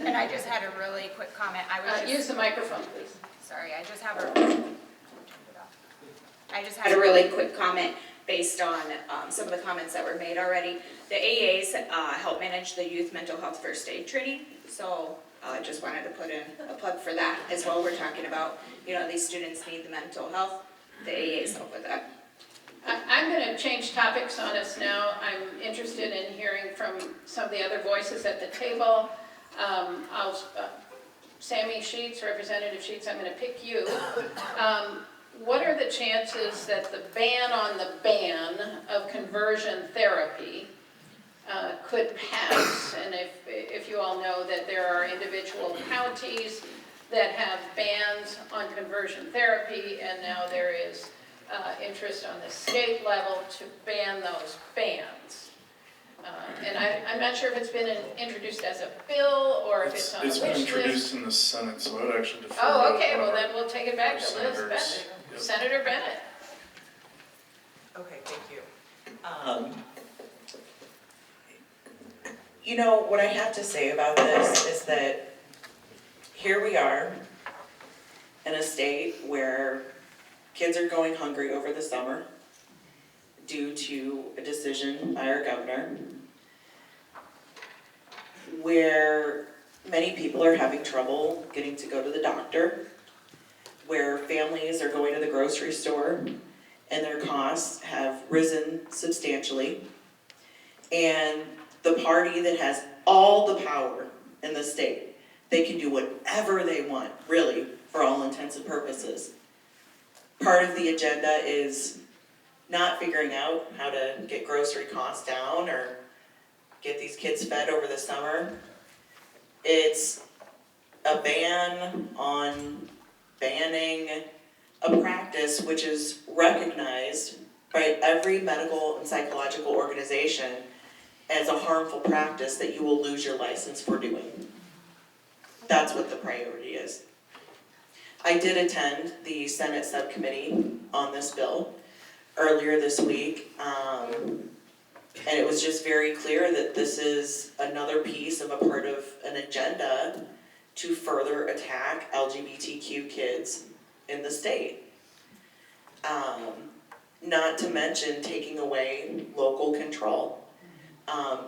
And I just had a really quick comment. Use the microphone, please. Sorry, I just had a really quick comment based on some of the comments that were made already. The AAs help manage the youth mental health first aid training, so I just wanted to put in a plug for that as well. We're talking about, these students need the mental health. The AAs help with that. I'm going to change topics on us now. I'm interested in hearing from some of the other voices at the table. Sammy Sheets, Representative Sheets, I'm going to pick you. What are the chances that the ban on the ban of conversion therapy could pass? And if you all know that there are individual counties that have bans on conversion therapy, and now there is interest on the state level to ban those bans. And I'm not sure if it's been introduced as a bill or if it's on a wish list. It's been introduced in the Senate, so I would actually defer. Oh, okay, well then we'll take it back to Liz senators. Bennett. Yep. Senator Bennett. Okay, thank you. What I have to say about this is that here we are in a state where kids are going hungry over the summer due to a decision by our governor, where many people are having trouble getting to go to the doctor, where families are going to the grocery store and their costs have risen substantially, and the party that has all the power in the state, they can do whatever they want, really, for all intents and purposes. Part of the agenda is not figuring out how to get grocery costs down or get these kids fed over the summer. It's a ban on banning a practice which is recognized by every medical and psychological organization as a harmful practice that you will lose your license for doing. That's what the priority is. I did attend the Senate subcommittee on this bill earlier this week, and it was just very clear that this is another piece of a part of an agenda to further attack LGBTQ kids in the state. Not to mention taking away local control.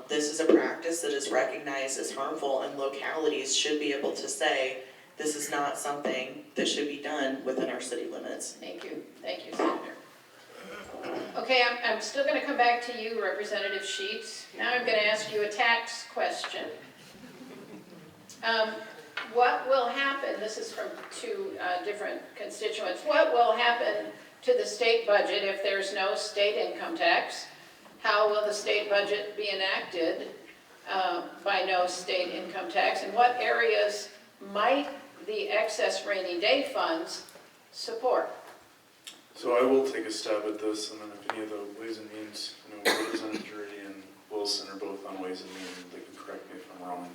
This is a practice that is recognized as harmful, and localities should be able to say, this is not something that should be done within our city limits. Thank you, Senator. Okay, I'm still going to come back to you, Representative Sheets. Now I'm going to ask you a tax question. What will happen, this is from two different constituents, what will happen to the state budget if there's no state income tax? How will the state budget be enacted by no state income tax? And what areas might the excess rainy day funds support? So I will take a stab at this, and then if any of the Ways and Means, Representative Drury and Wilson are both on Ways and Means, they can correct me if I'm wrong.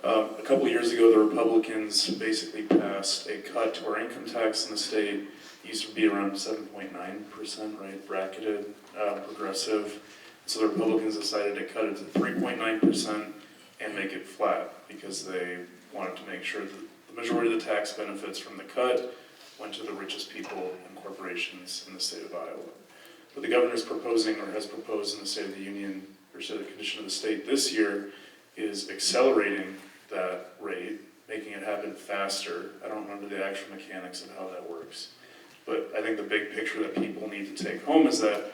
A couple of years ago, the Republicans basically passed a cut to our income tax in the state. It used to be around 7.9%, right, bracketed, progressive. So the Republicans decided to cut it to 3.9% and make it flat because they wanted to make sure that the majority of the tax benefits from the cut went to the richest people and corporations in the state of Iowa. What the governor is proposing, or has proposed in the State of the Union, or State of the Condition of the State this year, is accelerating that rate making it happen faster. I don't remember the actual mechanics of how that works. But I think the big picture that people need to take home is that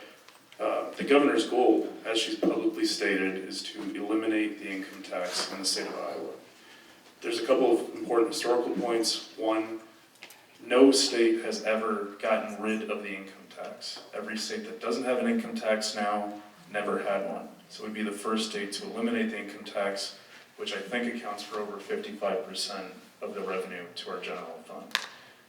the governor's goal, as she's publicly stated, is to eliminate the income tax in the state of Iowa. There's a couple of important historical points. One, no state has ever gotten rid of the income tax. Every state that doesn't have an income tax now never had one. So we'd be the first state to eliminate the income tax, which I think accounts for over 55% of the revenue to our general fund.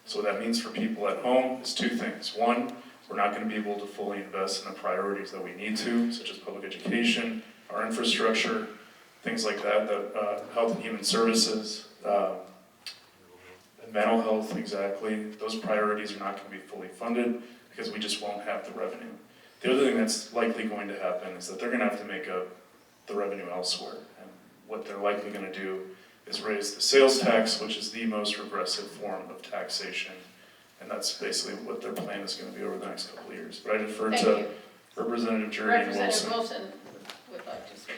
So what that means for people at home is two things. One, we're not going to be able to fully invest in the priorities that we need to, such as public education, our infrastructure, things like that, health and human services, and mental health, exactly. Those priorities are not going to be fully funded because we just won't have the revenue. The other thing that's likely going to happen is that they're going to have to make up the revenue elsewhere. And what they're likely going to do is raise the sales tax, which is the most regressive form of taxation. And that's basically what their plan is going to be over the next couple of years. But I defer Thank to you. Representative Jordan Representative Wilson. Wilson would like to speak.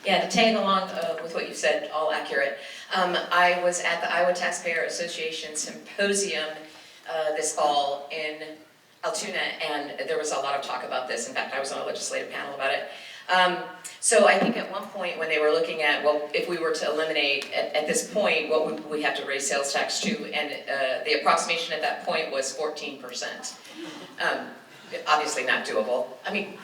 Yeah, to tag along with what you said, all accurate. I was at the Iowa Taxpayer Association Symposium this fall in Altoona, and there was a lot of talk about this. In fact, I was on a legislative panel about it. So I think at one point when they were looking at, well, if we were to eliminate, at this point, what would we have to raise sales tax to? And the approximation at that point was 14%. Obviously not doable. I mean,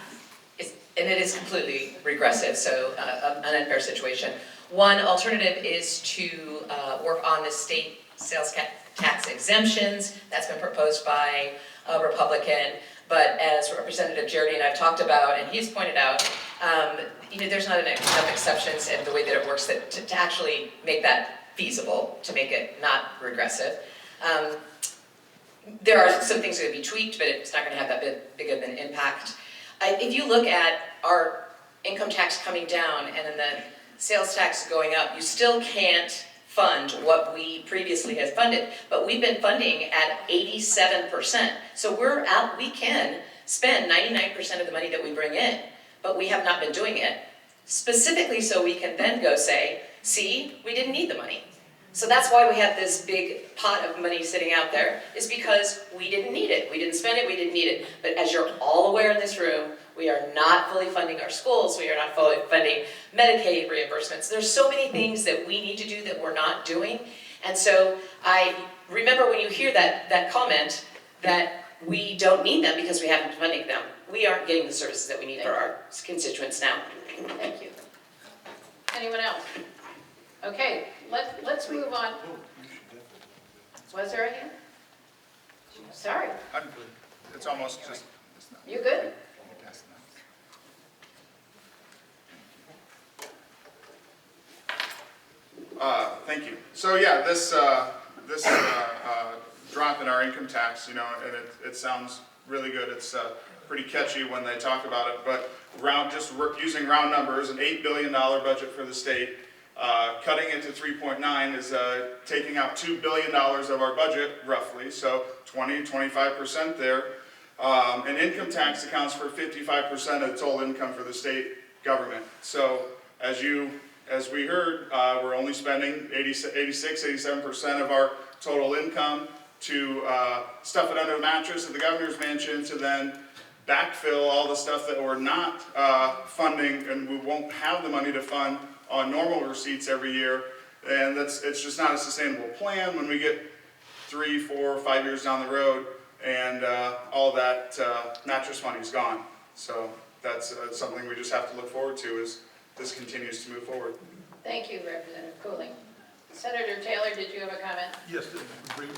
and it is completely regressive, so an unfair situation. One alternative is to work on the state sales tax exemptions. That's been proposed by a Republican. But as Representative Jardy and I've talked about, and he's pointed out, there's not enough exceptions in the way that it works to actually make that feasible, to make it not regressive. There are some things that could be tweaked, but it's not going to have that big of an impact. If you look at our income tax coming down and then the sales tax going up, you still can't fund what we previously had funded, but we've been funding at 87%. So we can spend 99% of the money that we bring in, but we have not been doing it, specifically so we can then go say, see, we didn't need the money. So that's why we have this big pot of money sitting out there, is because we didn't need it. We didn't spend it, we didn't need it. But as you're all aware in this room, we are not fully funding our schools, we are not fully funding Medicaid reimbursements. There's so many things that we need to do that we're not doing. And so I remember when you hear that comment that we don't need them because we haven't been funding them. We aren't getting the services that we need for our constituents now. Thank you. Anyone else? Okay, let's move on. Was there a hand? Sorry, It's almost just. you good? Thank you. So yeah, this drop in our income tax, and it sounds really good. It's pretty catchy when they talk about it, but using round numbers, an $8 billion budget for the state, cutting it to 3.9 is taking out $2 billion of our budget, roughly, so 25% there. And income tax accounts for 55% of the total income for the state government. So as we heard, we're only spending 87% of our total income to stuff it under a mattress at the governor's mansion to then backfill all the stuff that we're not funding, and we won't have the money to fund on normal receipts every year. And it's just not a sustainable plan when we get 3, 4, 5 years down the road and all that mattress money's gone. So that's something we just have to look forward to as this continues to move forward. Thank you, Representative Cooling. Senator Taylor, did you have a comment? Yes,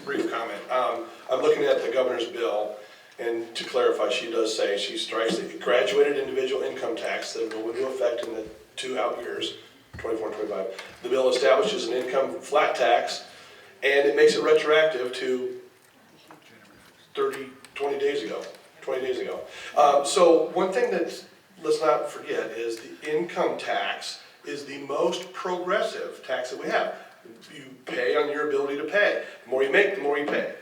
brief comment. I'm looking at the governor's bill, and to clarify, she does say she strikes the graduated individual income tax that will go into effect in the 2 out years, 24 and 25. The bill establishes an income flat tax, and it makes it retroactive to 20 days ago. So one thing that let's not forget is the income tax is the most progressive tax that we have. You pay on your ability to pay. The more you make, the more you pay.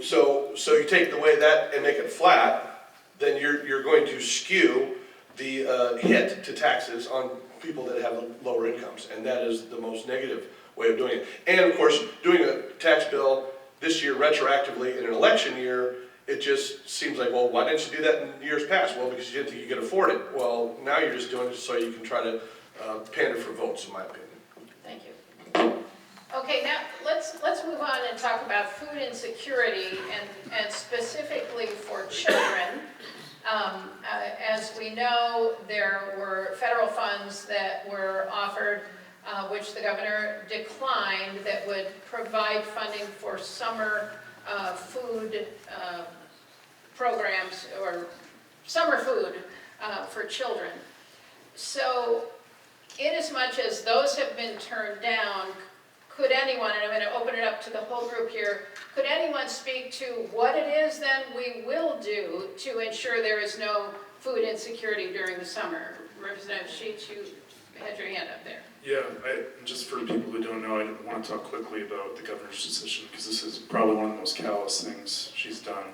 So you take away that and make it flat, then you're going to skew the hit to taxes on people that have lower incomes, and that is the most negative way of doing it. And of course, doing a tax bill this year retroactively in an election year, it just seems like, well, why didn't you do that in years past? Well, because you didn't think you could afford it. Well, now you're just doing it so you can try to pander for votes, in my opinion. Thank you. Okay, now let's move on and talk about food insecurity and specifically for children. As we know, there were federal funds that were offered, which the governor declined, that would provide funding for summer food programs or summer food for children. So, inasmuch as those have been turned down, could anyone, and I'm going to open it up to the whole group here, could anyone speak to what it is then we will do to ensure there is no food insecurity during the summer? Representative Sheets, you had your hand up there. Yeah, just for people who don't know, I want to talk quickly about the governor's decision, because this is probably one of the most callous things she's done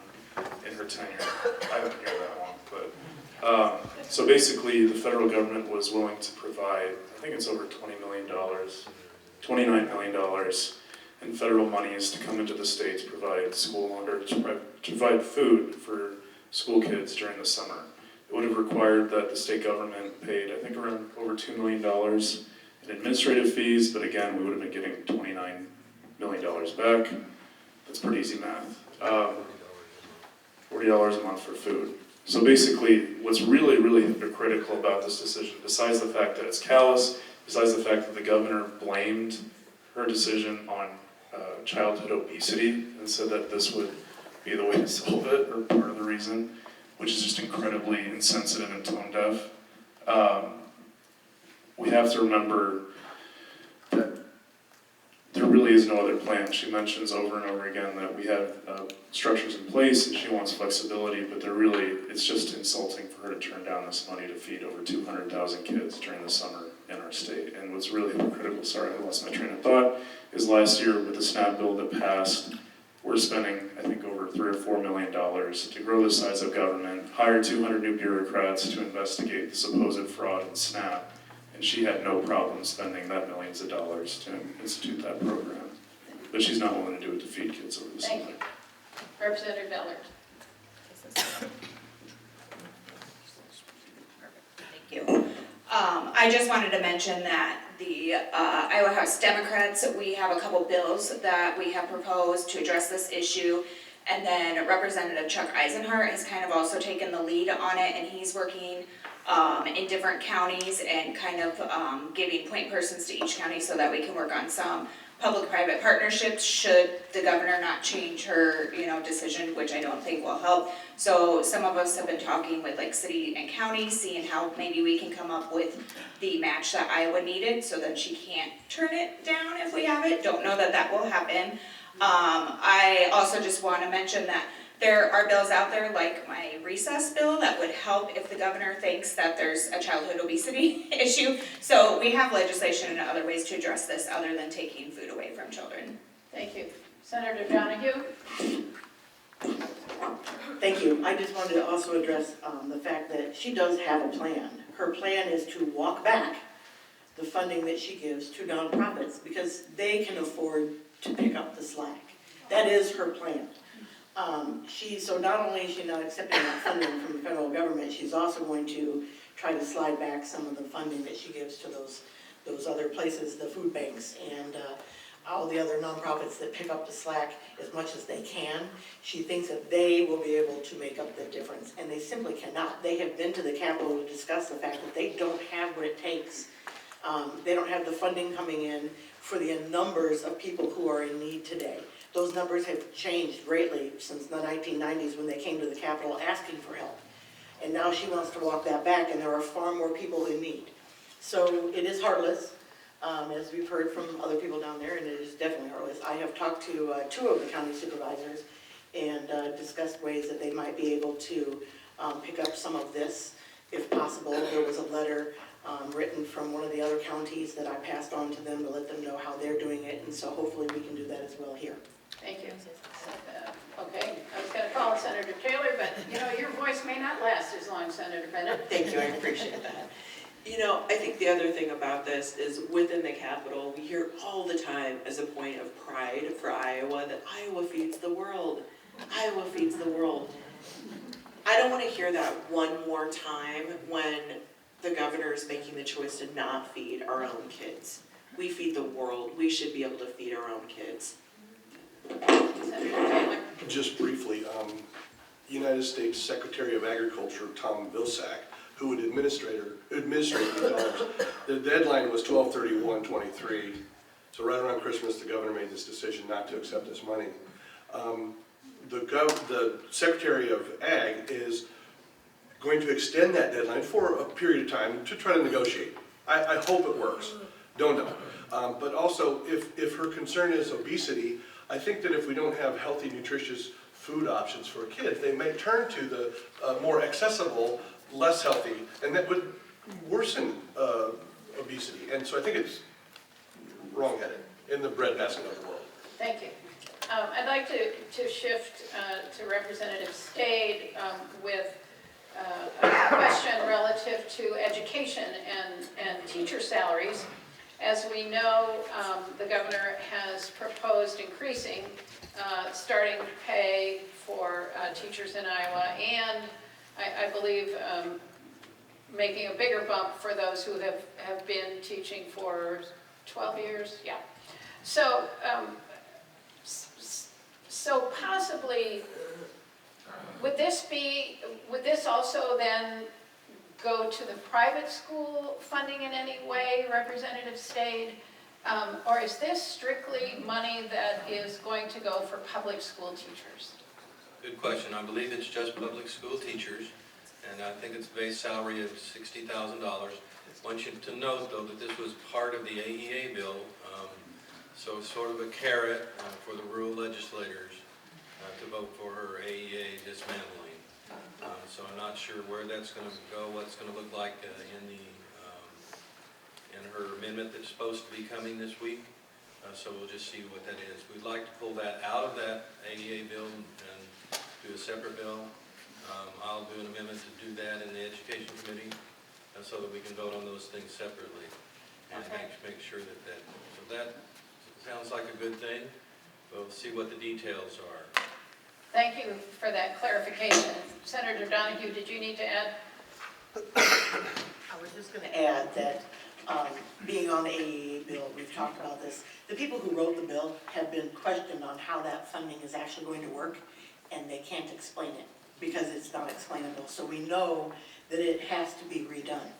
in her tenure. I haven't heard that one, but so basically the federal government was willing to provide, I think it's over $20 million, $29 million in federal monies to come into the state to provide to provide food for school kids during the summer. It would have required that the state government paid, I think, around over $2 million in administrative fees, but again, we would have been getting $29 million back. That's pretty easy math. $40 a month for food. So basically, what's really, really hypocritical about this decision, besides the fact that it's callous, besides the fact that the governor blamed her decision on childhood obesity and said that this would be the way to solve it, or part of the reason, which is just incredibly insensitive and tone deaf. We have to remember that there really is no other plan. She mentions over and over again that we have structures in place and she wants flexibility, but it's just insulting for her to turn down this money to feed over 200,000 kids during the summer in our state. And what's really hypocritical, sorry I lost my train of thought, is last year with the SNAP bill that passed, we're spending, I think, over $3 or $4 million to grow the size of government, hire 200 new bureaucrats to investigate the supposed fraud in SNAP, and she had no problem spending that millions of dollars to institute that program. But she's not willing to do it to feed kids over the summer. Thank you. Representative Bellard. Thank you. I just wanted to mention that the Iowa House Democrats, we have a couple bills that we have proposed to address this issue. And then Representative Chuck Eisenhart has kind of also taken the lead on it, and he's working in different counties and kind of giving point persons to each county so that we can work on some public-private partnerships should the governor not change her, decision, which I don't think will help. So some of us have been talking with like city and county, seeing how maybe we can come up with the match that Iowa needed so that she can't turn it down if we have it. Don't know that that will happen. I also just want to mention that there are bills out there like my recess bill that would help if the governor thinks that there's a childhood obesity issue. So we have legislation and other ways to address this other than taking food away from children. Thank you. Senator Donahue? Thank you. I just wanted to also address the fact that she does have a plan. Her plan is to walk back the funding that she gives to nonprofits because they can afford to pick up the slack. That is her plan. So not only is she not accepting that funding from the federal government, she's also going to try to slide back some of the funding that she gives to those other places, the food banks and all the other nonprofits that pick up the slack as much as they can. She thinks that they will be able to make up the difference, and they simply cannot. They have been to the Capitol to discuss the fact that they don't have what it takes. They don't have the funding coming in for the numbers of people who are in need today. Those numbers have changed greatly since the 1990s when they came to the Capitol asking for help. And now she wants to walk that back, and there are far more people in need. So it is heartless, as we've heard from other people down there, and it is definitely heartless. I have talked to 2 of the county supervisors and discussed ways that they might be able to pick up some of this, if possible. There was a letter written from one of the other counties that I passed on to them to let them know how they're doing it, and so hopefully we can do that as well here. Thank you. Okay, I was going to call Senator Taylor, but, you know, your voice may not last as long, Senator Bennett. Thank you, I appreciate that. You know, I think the other thing about this is within the Capitol, we hear all the time as a point of pride for Iowa that Iowa feeds the world. Iowa feeds the world. I don't want to hear that one more time when the governor is making the choice to not feed our own kids. We feed the world. We should be able to feed our own kids. Senator Taylor. Just briefly, United States Secretary of Agriculture, Tom Vilsack, who would administrate these dollars, the deadline was 12/31/23. So right around Christmas, the governor made this decision not to accept this money. The Secretary of Ag is going to extend that deadline for a period of time to try to negotiate. I hope it works. Don't know. But also, if her concern is obesity, I think that if we don't have healthy, nutritious food options for kids, they may turn to the more accessible, less healthy, and that would worsen obesity. And so I think it's wrong-headed in the breadbasket of the world. Thank you. I'd like to shift to Representative Stade with a question relative to education and teacher salaries. As we know, the governor has proposed increasing starting pay for teachers in Iowa, and I believe making a bigger bump for those who have been teaching for 12 years. Yeah. So, so possibly, would this also then go to the private school funding in any way, Representative Stade? Or is this strictly money that is going to go for public school teachers? Good question. I believe it's just public school teachers, and I think it's base salary of $60,000. I want you to note, though, that this was part of the AEA bill, so it's sort of a carrot for the rural legislators to vote for her AEA dismantling. So I'm not sure where that's going to go, what it's going to look like in her amendment that's supposed to be coming this week. So we'll just see what that is. We'd like to pull that out of that AEA bill and do a separate bill. I'll do an amendment to do that in the Education Committee so that we can vote on those things separately and make sure so that sounds like a good thing. We'll see what the details are. Thank you for that clarification. Senator Donahue, did you need to add? I was just going to add that being on the AEA bill, we've talked about this. The people who wrote the bill have been questioned on how that funding is actually going to work, and they can't explain it because it's not explainable. So we know that it has to be redone.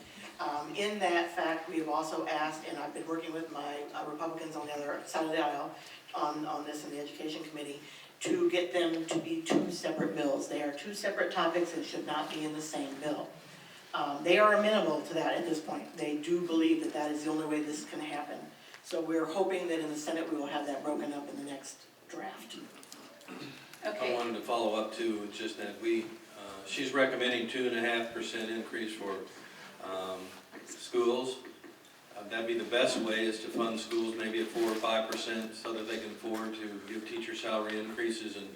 In that fact, we have also asked, and I've been working with my Republicans on the other side of the aisle on this in the Education Committee, to get them to be two separate bills. They are two separate topics and should not be in the same bill. They are amenable to that at this point. They do believe that that is the only way this can happen. So we're hoping that in the Senate we will have that broken up in the next draft. Okay. I wanted to follow up too, just that she's recommending 2.5% increase for schools. That'd be the best way, is to fund schools maybe at 4 or 5% so that they can afford to give teacher salary increases and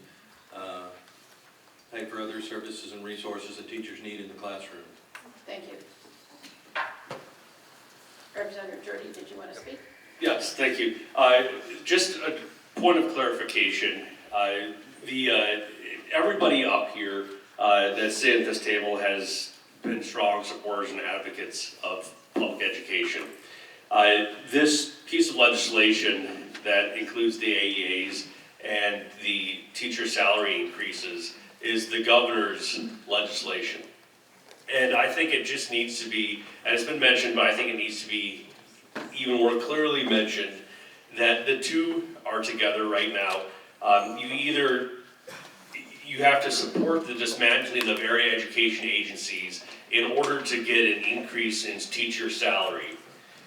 pay for other services and resources that teachers need in the classroom. Thank you. Representative Jordy, did you want to speak? Yes, thank you. Just a point of clarification. Everybody up here that's sitting at this table has been strong supporters and advocates of public education. This piece of legislation that includes the AEAs and the teacher salary increases is the governor's legislation. And I think it just needs to be, and it's been mentioned, but I think it needs to be even more clearly mentioned that the two are together right now. You have to support the dismantling of area education agencies in order to get an increase in teacher salary.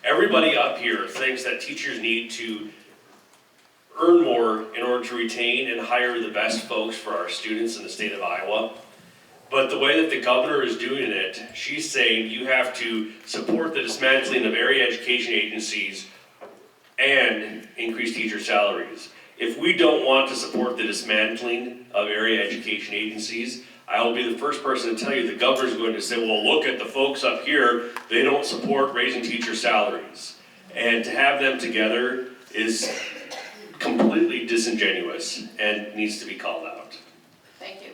Everybody up here thinks that teachers need to earn more in order to retain and hire the best folks for our students in the state of Iowa. But the way that the governor is doing it, she's saying you have to support the dismantling of area education agencies and increase teacher salaries. if we don't want to support the dismantling of area education agencies, I will be the first person to tell you the governor's going to say, well, look at the folks up here, they don't support raising teacher salaries. And to have them together is completely disingenuous and needs to be called out. Thank you.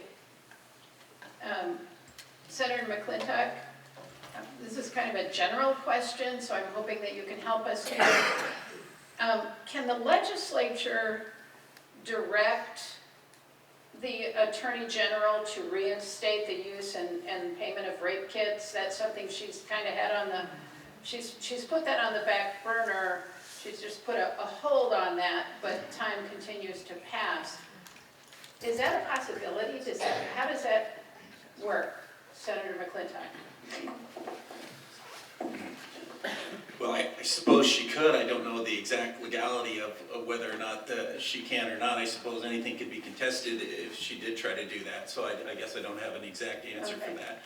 Senator McClintock, this is kind of a general question, so I'm hoping that you can help us here. Can the legislature direct the Attorney General to reinstate the use and payment of rape kits? That's something she's kind of had on the, she's put that on the back burner. She's just put a hold on that, but time continues to pass. Is that a possibility? How does that work, Senator McClintock? Well, I suppose she could. I don't know the exact legality of whether or not she can or not. I suppose anything could be contested if she did try to do that. So I guess I don't have an exact answer for that.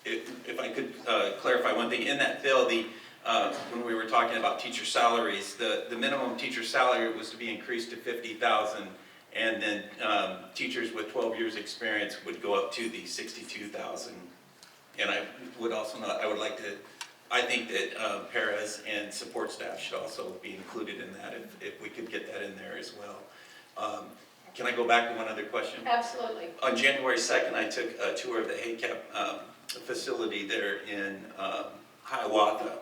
If I could clarify one thing, in that bill, when we were talking about teacher salaries, the minimum teacher salary was to be increased to $50,000, and then teachers with 12 years experience would go up to the $62,000. And I would also not, I think that paras and support staff should also be included in that if we could get that in there as well. Can I go back to one other question? Absolutely. On January 2nd, I took a tour of the HACAP facility there in Hiawatha.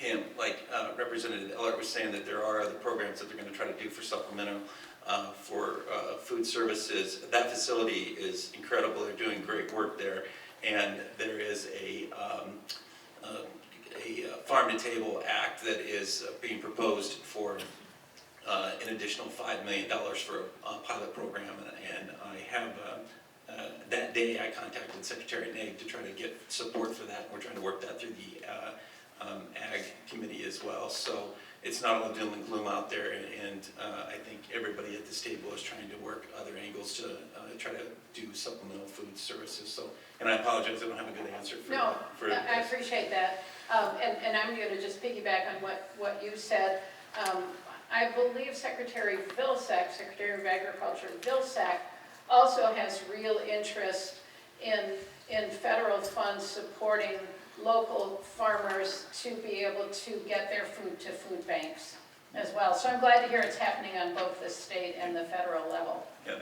And like Representative Eller was saying, that there are other programs that they're going to try to do for supplemental for food services. That facility is incredible. They're doing great work there. And there is a farm-to-table act that is being proposed for an additional $5 million for a pilot program. And I have, that day I contacted Secretary Nag to try to get support for that. We're trying to work that through the Ag Committee as well. So it's not all doom and gloom out there, and I think everybody at this table is trying to work other angles to try to do supplemental food services. So, and I apologize, I don't have a good answer for No, for I this. appreciate that. And I'm going to just piggyback on what you said. I believe Secretary Vilsack, Secretary of Agriculture Vilsack, also has real interest in federal funds supporting local farmers to be able to get their food to food banks as well. So I'm glad to hear it's happening on both the state and the federal level. Yeah,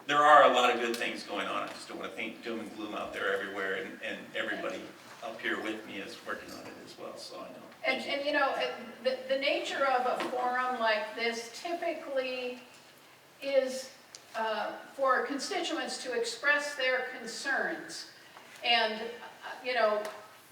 there are a lot of good things going on. I just don't want to paint doom and gloom out there everywhere, and everybody up here with me is working on it as well, so I know. And you know, the nature of a forum like this typically is for constituents to express their concerns. And you know,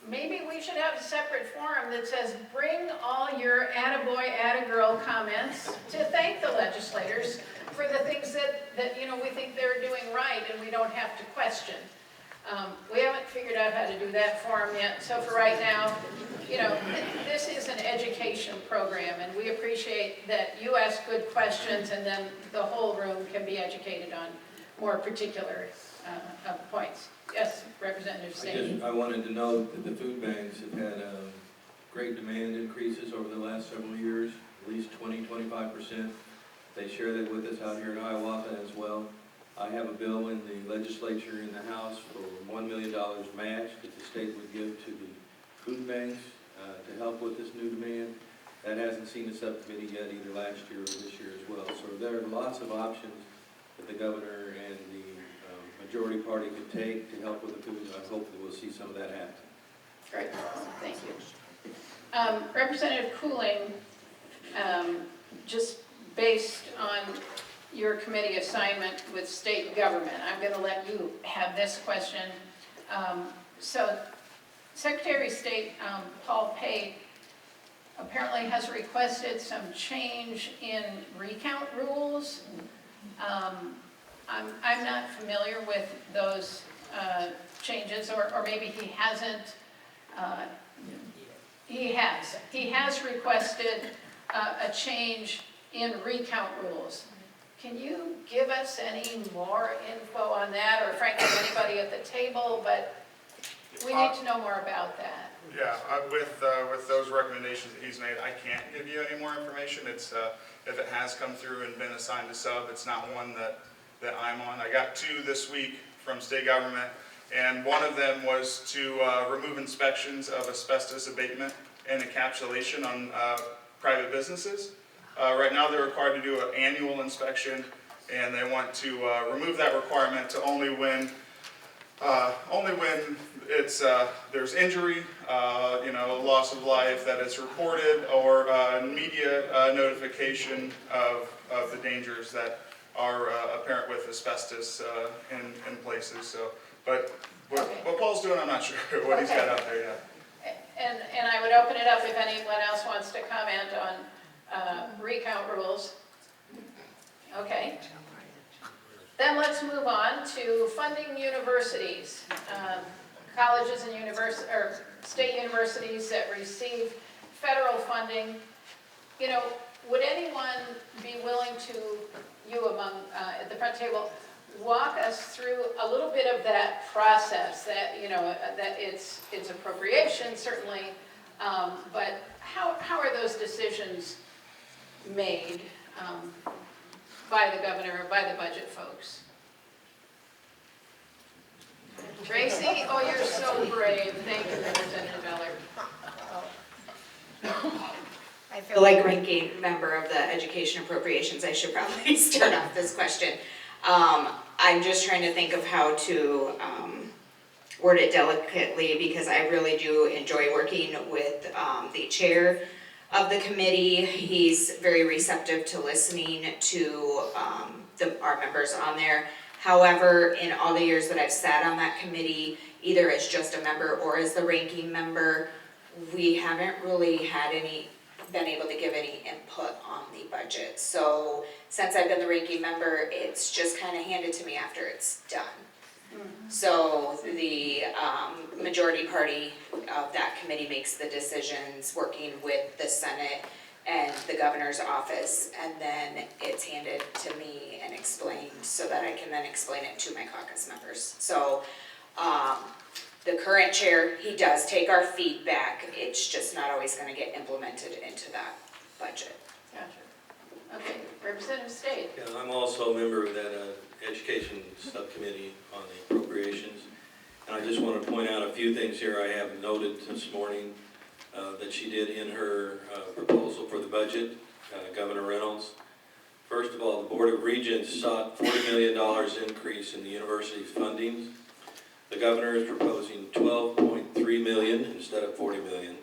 maybe we should have a separate forum that says, bring all your attaboy, attagirl comments to thank the legislators for the things that you know, we think they're doing right and we don't have to question. We haven't figured out how to do that forum yet, so for right now, you know, this is an education program, and we appreciate that you ask good questions and then the whole room can be educated on more particular points. Yes, Representative Steen. I wanted to note that the food banks have had great demand increases over the last several years, at least 20–25%. They share that with us out here in Hiawatha as well. I have a bill in the legislature in the House for $1 million match that the state would give to the food banks to help with this new demand. That hasn't seen a subcommittee yet, either last year or this year as well. So there are lots of options that the governor and the majority party can take to help with the food. I hope that we'll see some of that happen. Great, thank you. Representative Cooling, just based on your committee assignment with state government, I'm going to let you have this question. So Secretary of State Paul Pate apparently has requested some change in recount rules. I'm not familiar with those changes, or maybe he hasn't. He has requested a change in recount rules. Can you give us any more info on that, or frankly anybody at the table, but we need to know more about that. Yeah, with those recommendations that he's made, I can't give you any more information. It's, if it has come through and been assigned to sub, it's not one that I'm on. I got 2 this week from state government, and one of them was to remove inspections of asbestos abatement and encapsulation on private businesses. Right now, they're required to do an annual inspection, and they want to remove that requirement to only when it's there's injury, loss of life that is reported, or media notification of the dangers that are apparent with asbestos in places. So, but what Paul's doing, I'm not sure what he's got out there yet. And I would open it up if anyone else wants to comment on recount rules. Okay. Then let's move on to funding universities. Colleges and or state universities that receive federal funding. You know, would anyone be willing to, you among at the front table, walk us through a little bit of that process? That that it's appropriation certainly, but how are those decisions made by the governor or by the budget folks? Tracy, oh, you're so brave. Thank you, Representative Eller. I feel like ranking member of the Education Appropriations, I should probably start off this question. I'm just trying to think of how to word it delicately, because I really do enjoy working with the chair of the committee. He's very receptive to listening to our members on there. However, in all the years that I've sat on that committee, either as just a member or as the ranking member, we haven't really been able to give any input on the budget. So since I've been the ranking member, it's just kind of handed to me after it's done. So the majority party of that committee makes the decisions, working with the Senate and the governor's office, and then it's handed to me and explained so that I can then explain it to my caucus members. So the current chair, he does take our feedback. It's just not always going to get implemented into that budget. Gotcha. Okay, Representative State. Yeah, I'm also a member of that education subcommittee on the appropriations. And I just want to point out a few things here I have noted this morning that she did in her proposal for the budget, Governor Reynolds. First of all, the Board of Regents sought $40 million increase in the university's funding. The governor is proposing $12.3 million instead of $40 million.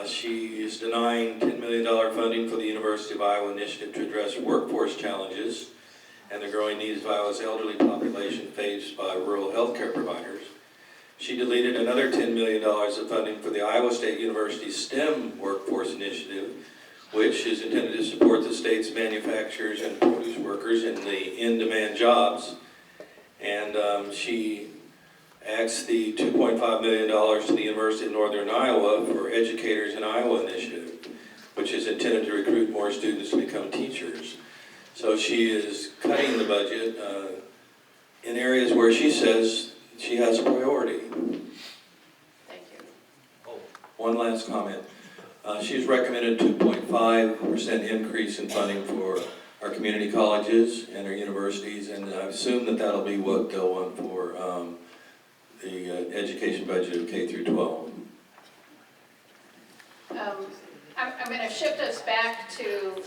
She is denying $10 million funding for the University of Iowa initiative to address workforce challenges and the growing needs of Iowa's elderly population faced by rural healthcare providers. She deleted another $10 million of funding for the Iowa State University STEM Workforce Initiative, which is intended to support the state's manufacturers and produce workers in the in-demand jobs. And she asked the $2.5 million to the University of Northern Iowa for Educators in Iowa Initiative, which is intended to recruit more students to become teachers. So she is cutting the budget in areas where she says she has a priority. Thank you. Oh, one last comment. She's recommended 2.5% increase in funding for our community colleges and our universities, and I assume that that'll be what they'll want for the education budget of K through 12. I'm going to shift us back to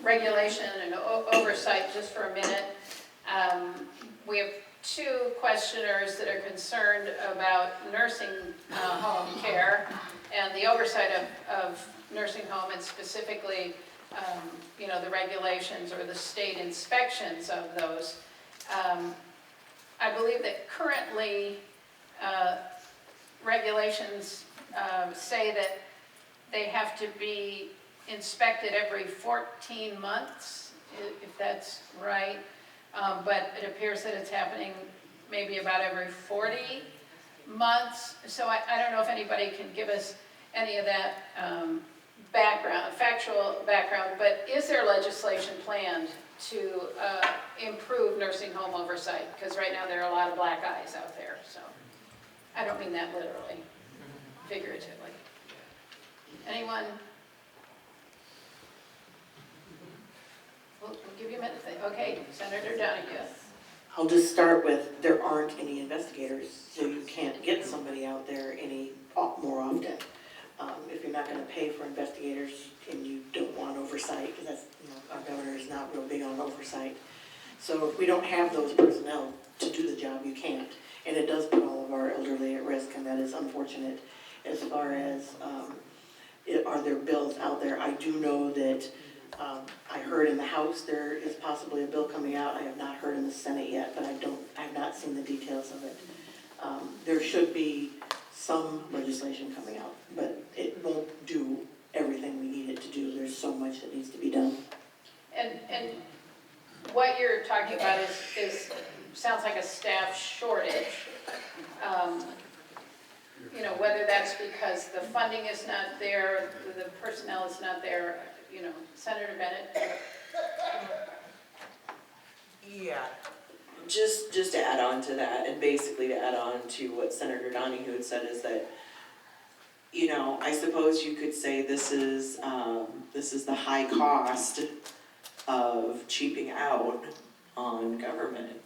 regulation and oversight just for a minute. We have 2 questioners that are concerned about nursing home care and the oversight of nursing home, and specifically, the regulations or the state inspections of those. I believe that currently regulations say that they have to be inspected every 14 months, if that's right. But it appears that it's happening maybe about every 40 months. So I don't know if anybody can give us any of that factual background, but is there legislation planned to improve nursing home oversight? Because right now there are a lot of black eyes out there, so I don't mean that literally. figuratively. Anyone? We'll give you a minute. Okay, Senator Donahue. I'll just start with, there aren't any investigators, so you can't get somebody out there more often. If you're not gonna pay for investigators and you don't want oversight, because that's, our governor is not real big on oversight. So if we don't have those personnel to do the job, you can't. And it does put all of our elderly at risk, and that is unfortunate. As far as, are there bills out there? I do know that, I heard in the House there is possibly a bill coming out. I have not heard in the Senate yet, but I have not seen the details of it. There should be some legislation coming out, but it won't do everything we need it to do. There's so much that needs to be done. And what you're talking about is sounds like a staff shortage. Whether that's because the funding is not there, the personnel is not there, Senator Bennett? Yeah, just to add on to that, and basically to add on to what Senator Donahue had said, is that, I suppose you could say this is the high cost of cheaping out on government.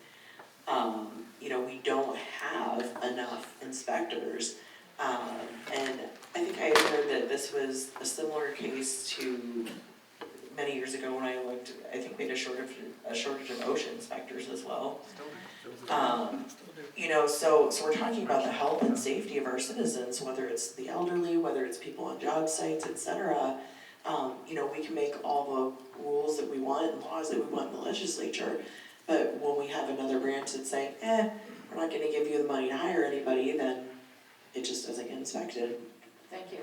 We don't have enough inspectors, and I think I had heard that this was a similar case to many years ago when I looked. I think we had a shortage of OSHA inspectors as well. So we're talking about the health and safety of our citizens, whether it's the elderly, whether it's people on job sites, etc. We can make all the rules that we want and laws that we want in the legislature, but when we have another branch that's saying, we're not going to give you the money to hire anybody, then it just doesn't get inspected. Thank you.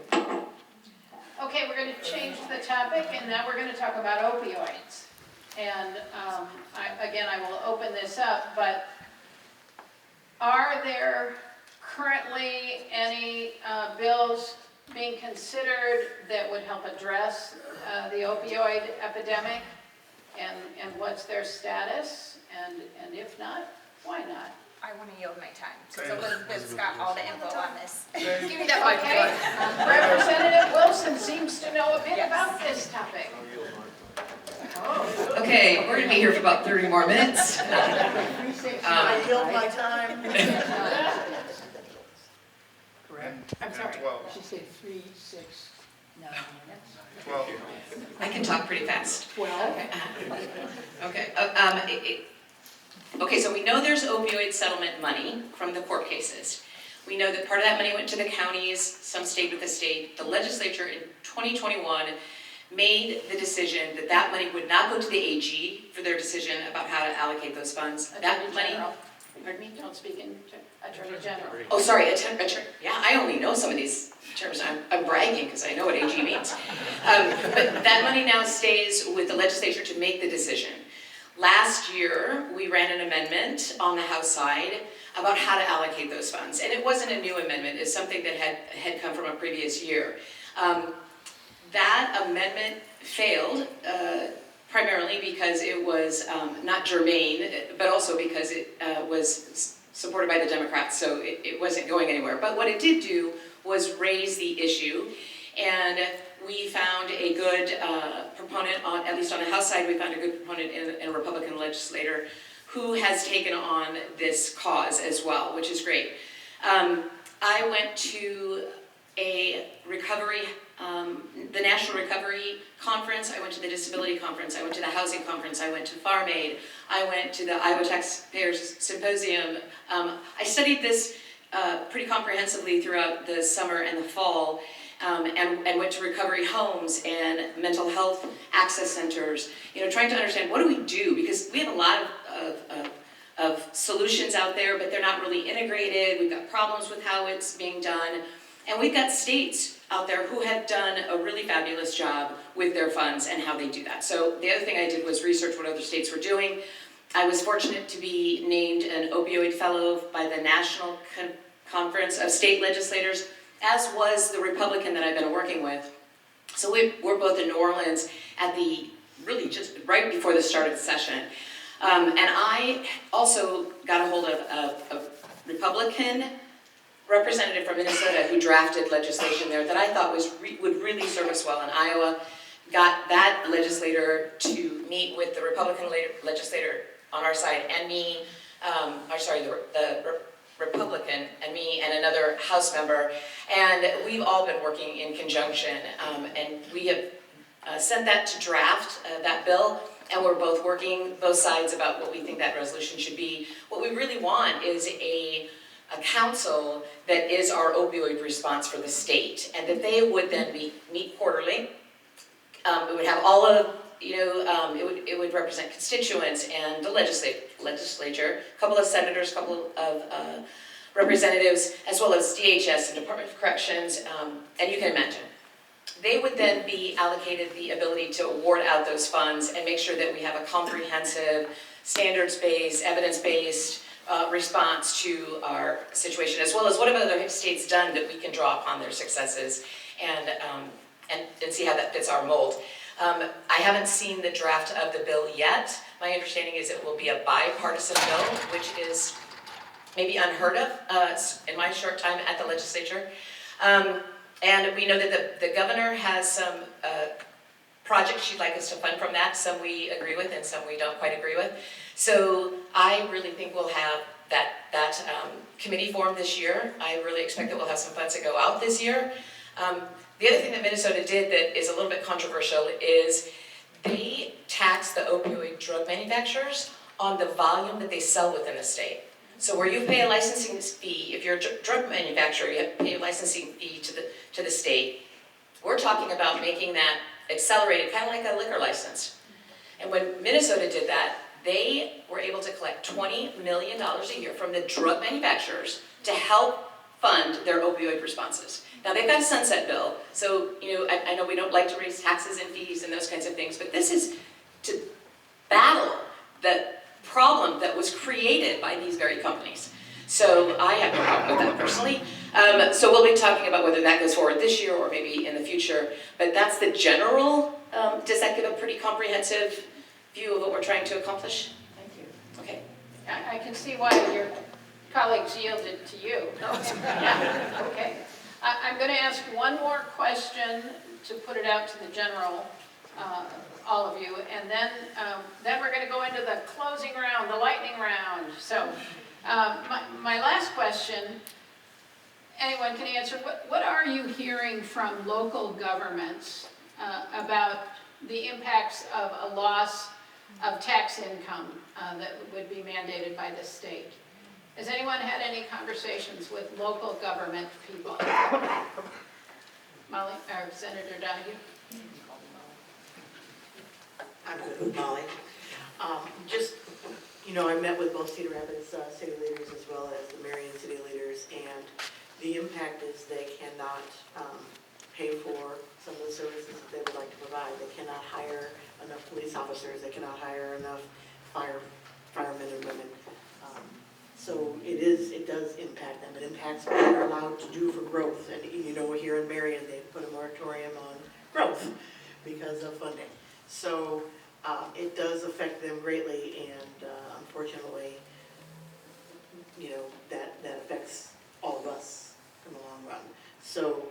Okay, we're going to change the topic, and now we're going to talk about opioids. And I will open this up, but are there currently any bills being considered that would help address the opioid epidemic? And what's their status? And if not, why not? I want to yield my time, since Elizabeth's got all the info on this. Give me that mic. Okay. Representative Wilson seems to know a bit about this topic. Okay, we're gonna be here for about 30 more minutes. I yield my time. Correct? I'm sorry. 12. She said 3, 6, 9 minutes. 12. I can talk pretty fast. 12. Okay. Okay, so we know there's opioid settlement money from the court cases. We know that part of that money went to the counties, some stayed with the state. The legislature in 2021 made the decision that that money would not go to the AG for their decision about how to allocate those funds. That money, Pardon me, don't speak in Attorney General. oh, sorry, yeah, I only know some of these terms. I'm bragging because I know what AG means. But that money now stays with the legislature to make the decision. Last year, we ran an amendment on the House side about how to allocate those funds. And it wasn't a new amendment, it's something that had come from a previous year. That amendment failed, primarily because it was not germane, but also because it was supported by the Democrats, so it wasn't going anywhere. But what it did do was raise the issue, and we found a good proponent, at least on the House side, we found a good proponent in a Republican legislator who has taken on this cause as well, which is great. I went to a recovery, the National Recovery Conference, I went to the Disability Conference, I went to the Housing Conference, I went to Farm Aid, I went to the Iowa Taxpayers Symposium. I studied this pretty comprehensively throughout the summer and the fall, and went to recovery homes and mental health access centers, trying to understand what do we do, because we have a lot of solutions out there, but they're not really integrated. We've got problems with how it's being done, and we've got states out there who have done a really fabulous job with their funds and how they do that. So the other thing I did was research what other states were doing. I was fortunate to be named an opioid fellow by the National Conference of State Legislators, as was the Republican that I've been working with. So we're both in New Orleans at really just right before the start of the session. And I also got a hold of a Republican representative from Minnesota who drafted legislation there that I thought would really serve us well in Iowa. Got that legislator to meet with the Republican legislator on our side and me, the Republican and me and another House member, and we've all been working in conjunction, and we have sent that to draft, that bill, and we're both working both sides about what we think that resolution should be. What we really want is a council that is our opioid response for the state, and that they would then meet quarterly. We would have all of, it would represent constituents and the legislature, a couple of senators, a couple of representatives, as well as DHS and Department of Corrections, and you can imagine. They would then be allocated the ability to award out those funds and make sure that we have a comprehensive, standards-based, evidence-based response to our situation, as well as what have other states done that we can draw upon their successes and see how that fits our mold. I haven't seen the draft of the bill yet. My understanding is it will be a bipartisan bill, which is maybe unheard of in my short time at the legislature. And we know that the governor has some projects she'd like us to fund from that. Some we agree with and some we don't quite agree with. So I really think we'll have that committee formed this year. I really expect that we'll have some funds that go out this year. The other thing that Minnesota did that is a little bit controversial is they tax the opioid drug manufacturers on the volume that they sell within the state. So where you pay a licensing fee, if you're a drug manufacturer, you have to pay a licensing fee to the state. We're talking about making that accelerated, kind of like a liquor license. And when Minnesota did that, they were able to collect $20 million a year from the drug manufacturers to help fund their opioid responses. Now they've got a sunset bill, so I know we don't like to raise taxes and fees and those kinds of things, but this is to battle the problem that was created by these very companies. So I have no problem with that personally. So we'll be talking about whether that goes forward this year or maybe in the future, but that's the general, does that give a pretty comprehensive view of what we're trying to accomplish? Thank you. Okay. I can see why your colleagues yielded to you. Yeah, okay. I'm going to ask one more question to put it out to the general, all of you, and then we're going to go into the closing round, the lightning round. So my last question, anyone can answer, what are you hearing from local governments about the impacts of a loss of tax income that would be mandated by the state? Has anyone had any conversations with local government people? Molly, or Senator Donahue? I'm good with Molly. I met with both Cedar Rapids city leaders as well as the Marion city leaders, and the impact is they cannot pay for some of the services that they would like to provide. They cannot hire enough police officers. They cannot hire enough firemen and women. So it does impact them. It impacts what they're allowed to do for growth. And here in Marion, they've put a moratorium on growth because of funding. So it does affect them greatly, and unfortunately, that affects all of us in the long run. So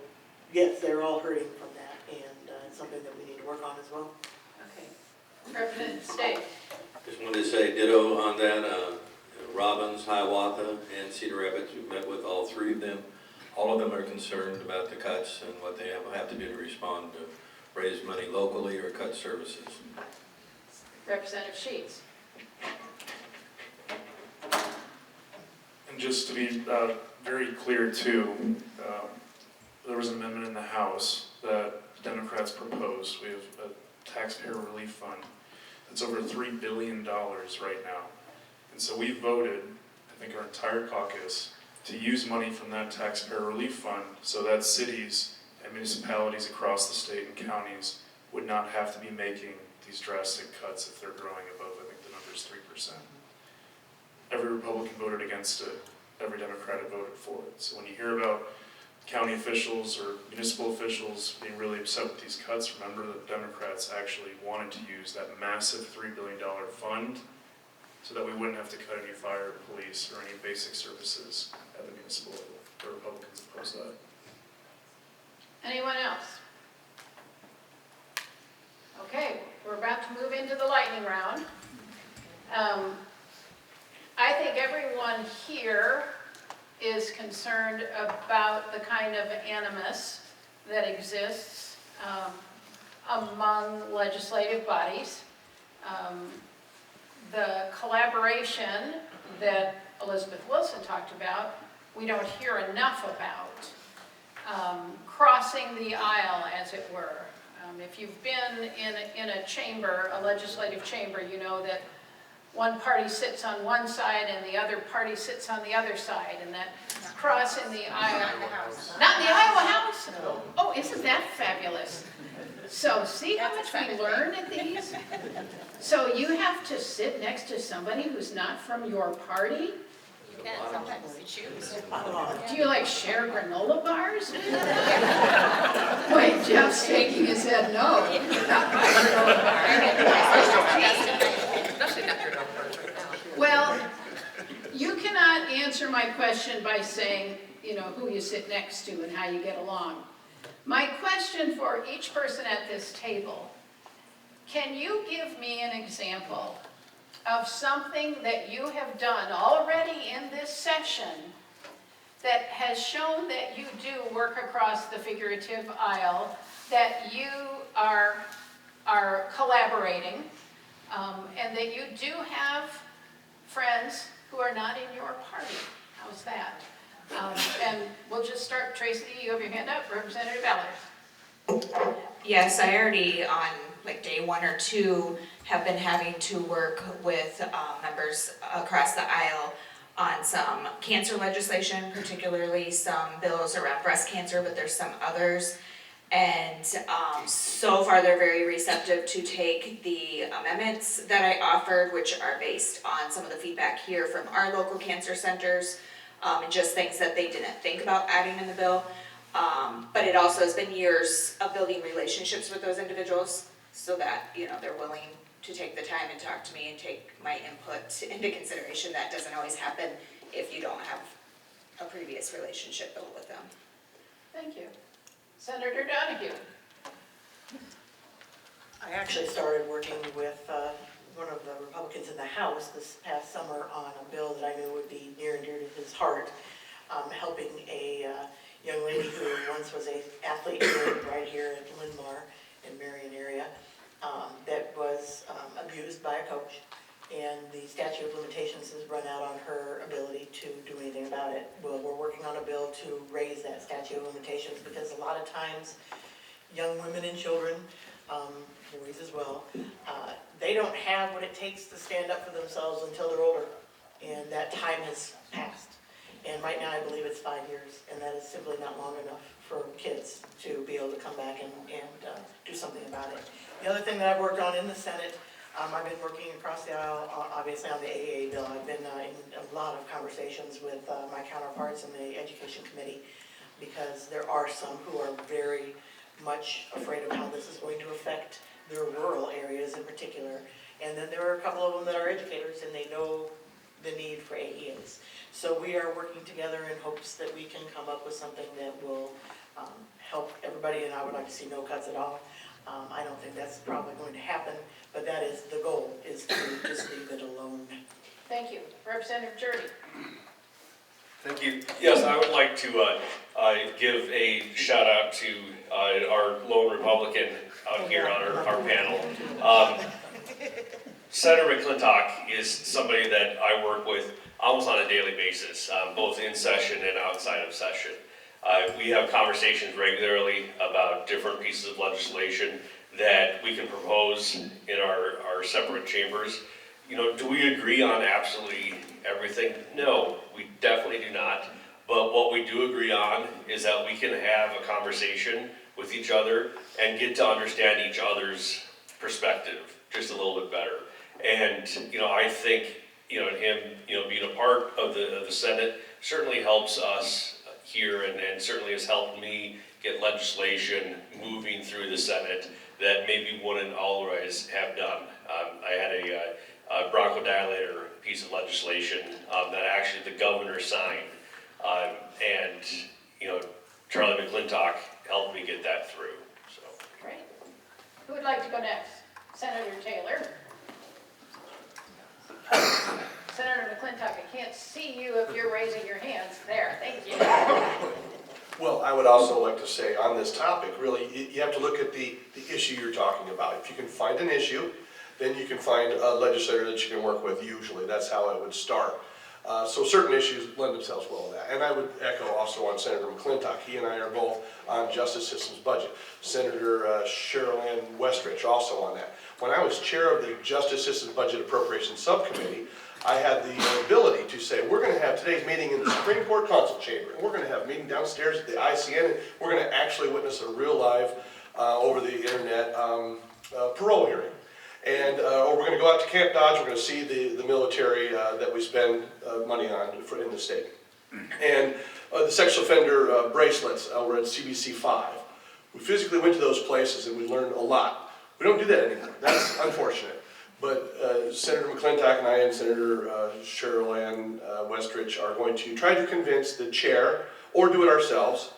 yes, they're all hurting from that, and it's something that we need to work on as well. Okay. Representative State. Just wanted to say ditto on that. Robbins, Hiawatha, and Cedar Rapids, we've met with all three of them. All of them are concerned about the cuts and what they have to do to respond to raise money locally or cut services. Representative Sheets. And just to be very clear too, there was an amendment in the House that Democrats proposed. We have a taxpayer relief fund that's over $3 billion right now. And so we voted, I think our entire caucus, to use money from that taxpayer relief fund so that cities and municipalities across the state and counties would not have to be making these drastic cuts if they're growing above, I think the number is 3%. Every Republican voted against it, every Democrat voted for it. So when you hear about county officials or municipal officials being really upset with these cuts, remember that Democrats actually wanted to use that massive $3 billion fund so that we wouldn't have to cut any fire, police, or any basic services at the municipal level. the Republicans oppose that. Anyone else? Okay, we're about to move into the lightning round. I think everyone here is concerned about the kind of animus that exists among legislative bodies. The collaboration that Elizabeth Wilson talked about, we don't hear enough about. Crossing the aisle, as it were. If you've been in a chamber, a legislative chamber, you know that one party sits on one side and the other party sits on the other side, and that crossing the aisle. Not in the Iowa House? Oh, isn't that fabulous? So see how much we learn at these? So you have to sit next to somebody who's not from your party? You can sometimes choose. Do you like share granola bars? Wait, Jeff's shaking his head no. Not my granola bar. Well, you cannot answer my question by saying, you know, who you sit next to and how you get along. My question for each person at this table, can you give me an example of something that you have done already in this session that has shown that you do work across the figurative aisle, that you are collaborating, and that you do have friends who are not in your party? How's that? And we'll just start. Tracy, you have your hand up. Representative Allers. Yes, I already on like day 1 or 2 have been having to work with members across the aisle on some cancer legislation, particularly some bills around breast cancer, but there's some others. And so far they're very receptive to take the amendments that I offered, which are based on some of the feedback here from our local cancer centers, and just things that they didn't think about adding in the bill. But it also has been years of building relationships with those individuals so that, you know, they're willing to take the time and talk to me and take my input into consideration. That doesn't always happen if you don't have a previous relationship built with them. Thank you. Senator Donahue. I actually started working with one of the Republicans in the House this past summer on a bill that I knew would be near and dear to his heart, helping a young lady who once was an athlete right here at Linn-Mar in Marion area that was abused by a coach, and the statute of limitations has run out on her ability to do anything about it. Well, we're working on a bill to raise that statute of limitations because a lot of times young women and children, boys as well, they don't have what it takes to stand up for themselves until they're older, and that time has passed. And right now I believe it's 5 years, and that is simply not long enough for kids to be able to come back and do something about it. The other thing that I've worked on in the Senate, I've been working across the aisle, obviously on the AAA bill. I've been in a lot of conversations with my counterparts in the Education Committee, because there are some who are very much afraid of how this is going to affect their rural areas in particular. And then there are a couple of them that are educators and they know the need for AEAs. So we are working together in hopes that we can come up with something that will help everybody, and I would like to see no cuts at all. I don't think that's probably going to happen, but that is the goal, is to just leave it alone. Thank you. Representative Jurdy. Thank you. Yes, I would like to give a shout out to our lone Republican out here on our panel. Senator McClintock is somebody that I work with almost on a daily basis, both in session and outside of session. We have conversations regularly about different pieces of legislation that we can propose in our separate chambers. You know, do we agree on absolutely everything? No, we definitely do not. But what we do agree on is that we can have a conversation with each other and get to understand each other's perspective just a little bit better. And, you know, I think, you know, him, you know, being a part of the Senate certainly helps us here, and certainly has helped me get legislation moving through the Senate that maybe wouldn't always have done. I had a bronchodilator piece of legislation that actually the governor signed And, you know, Charlie McClintock helped me get that through, so. Great. Who would like to go next? Senator Taylor. Senator McClintock, I can't see you if you're raising your hands. There, thank you. Well, I would also like to say on this topic, really, you have to look at the issue you're talking about. If you can find an issue, then you can find a legislator that you can work with usually. That's how it would start. So certain issues lend themselves well to that. And I would echo also on Senator McClintock. He and I are both on Justice Systems budget. Senator Cheryl Ann Westrich also on that. When I was chair of the Justice Systems Budget Appropriations Subcommittee, I had the ability to say, we're going to have today's meeting in the Supreme Court Council Chamber, and we're going to have a meeting downstairs at the ICN, and we're going to actually witness a real live, over the internet, parole hearing. And or we're going to go out to Camp Dodge, we're going to see the military that we spend money on in the state. And the sexual offender bracelets over at CBC 5. We physically went to those places and we learned a lot. We don't do that anymore. That's unfortunate. But Senator McClintock and I and Senator Cheryl Ann Westrich are going to try to convince the chair, or do it ourselves,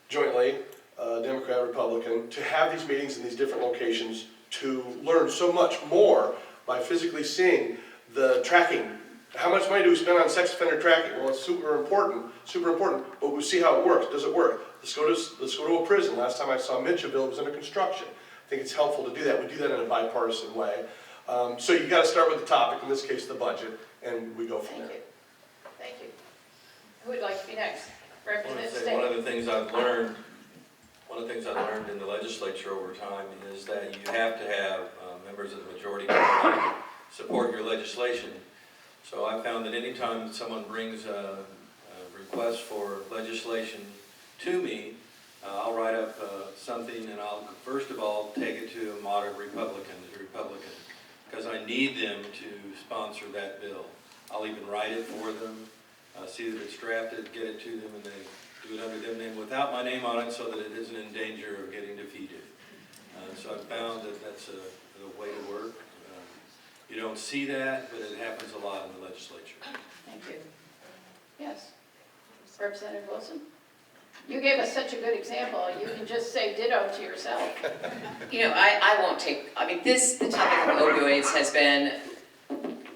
jointly, Democrat, Republican, to have these meetings in these different locations to learn so much more by physically seeing the tracking. How much money do we spend on sex offender tracking? Well, it's super important, but we see how it works. Does it work? Let's go to a prison. Last time I saw Mitchellville, it was under construction. I think it's helpful to do that. We do that in a bipartisan way. So you got to start with the topic, in this case the budget, and we go from there. Thank you. Who would like to be next? I want to Representative say State. one of the things I've learned in the legislature over time is that you have to have members of the majority party support your legislation. So I found that anytime someone brings a request for legislation to me, I'll write up something and I'll first of all take it to a moderate Republican, because I need them to sponsor that bill. I'll even write it for them, see that it's drafted, get it to them, and they do it under their name without my name on it so that it isn't in danger of getting defeated. So I've found that that's a way to work. You don't see that, but it happens a lot in the legislature. Thank you. Yes. Representative Wilson? You gave us such a good example. You can just say ditto to yourself. You know, I won't take, I mean, the topic of opioids has been,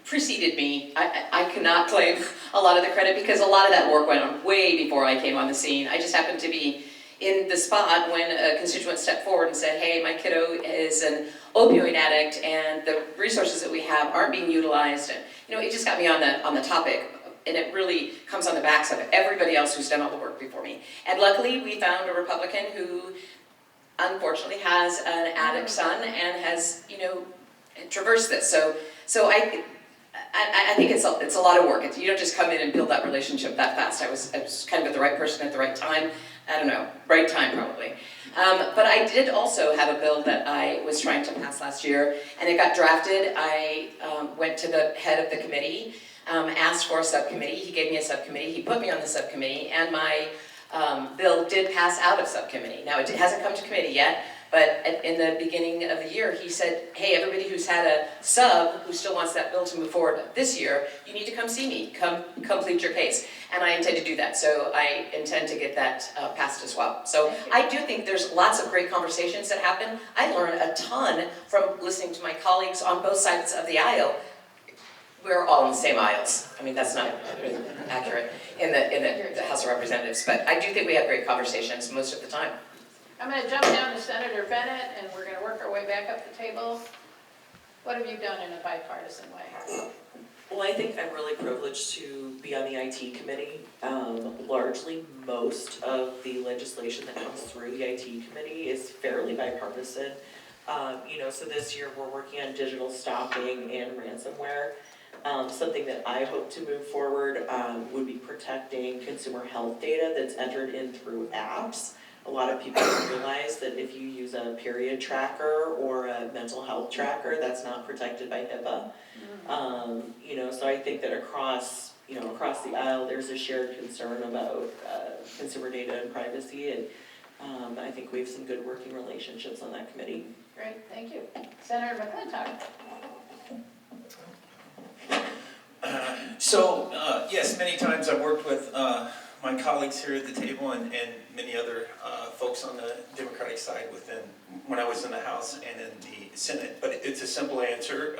preceded me. I cannot claim a lot of the credit because a lot of that work went on way before I came on the scene. I just happened to be in the spot when a constituent stepped forward and said, hey, my kiddo is an opioid addict and the resources that we have aren't being utilized. And, you know, it just got me on the topic. And it really comes on the backs of everybody else who's done all the work before me. And luckily, we found a Republican who, unfortunately, has an addict son and has, you know, traversed this. So I think it's a lot of work. You don't just come in and build that relationship that fast. I was kind of at the right person at the right time. I don't know, right time probably. But I did also have a bill that I was trying to pass last year, and it got drafted. I went to the head of the committee. Asked for a subcommittee, he gave me a subcommittee, he put me on the subcommittee, and my bill did pass out of subcommittee. Now, it hasn't come to committee yet, but in the beginning of the year, he said, hey, everybody who's had a sub who still wants that bill to move forward this year, you need to come see me, come plead your case. And I intend to do that, so I intend to get that passed as well. So I do think there's lots of great conversations that happen. I learn a ton from listening to my colleagues on both sides of the aisle. We're all in the same aisles. I mean, that's not accurate in the House of Representatives, but I do think we have great conversations most of the time. I'm going to jump down to Senator Bennett, and we're going to work our way back up the table. What have you done in a bipartisan way? Well, I think I'm really privileged to be on the IT committee. Largely, most of the legislation that comes through the IT committee is fairly bipartisan. You know, so this year we're working on digital stalking and ransomware. Something that I hope to move forward would be protecting consumer health data that's entered in through apps. A lot of people don't realize that if you use a period tracker or a mental health tracker, that's not protected by HIPAA. You know, so I think that across the aisle, there's a shared concern about consumer data and privacy, and I think we have some good working relationships on that committee. Great, thank you. Senator McClintock. So, yes, many times I've worked with my colleagues here at the table and many other folks on the Democratic side when I was in the House and in the Senate. But it's a simple answer.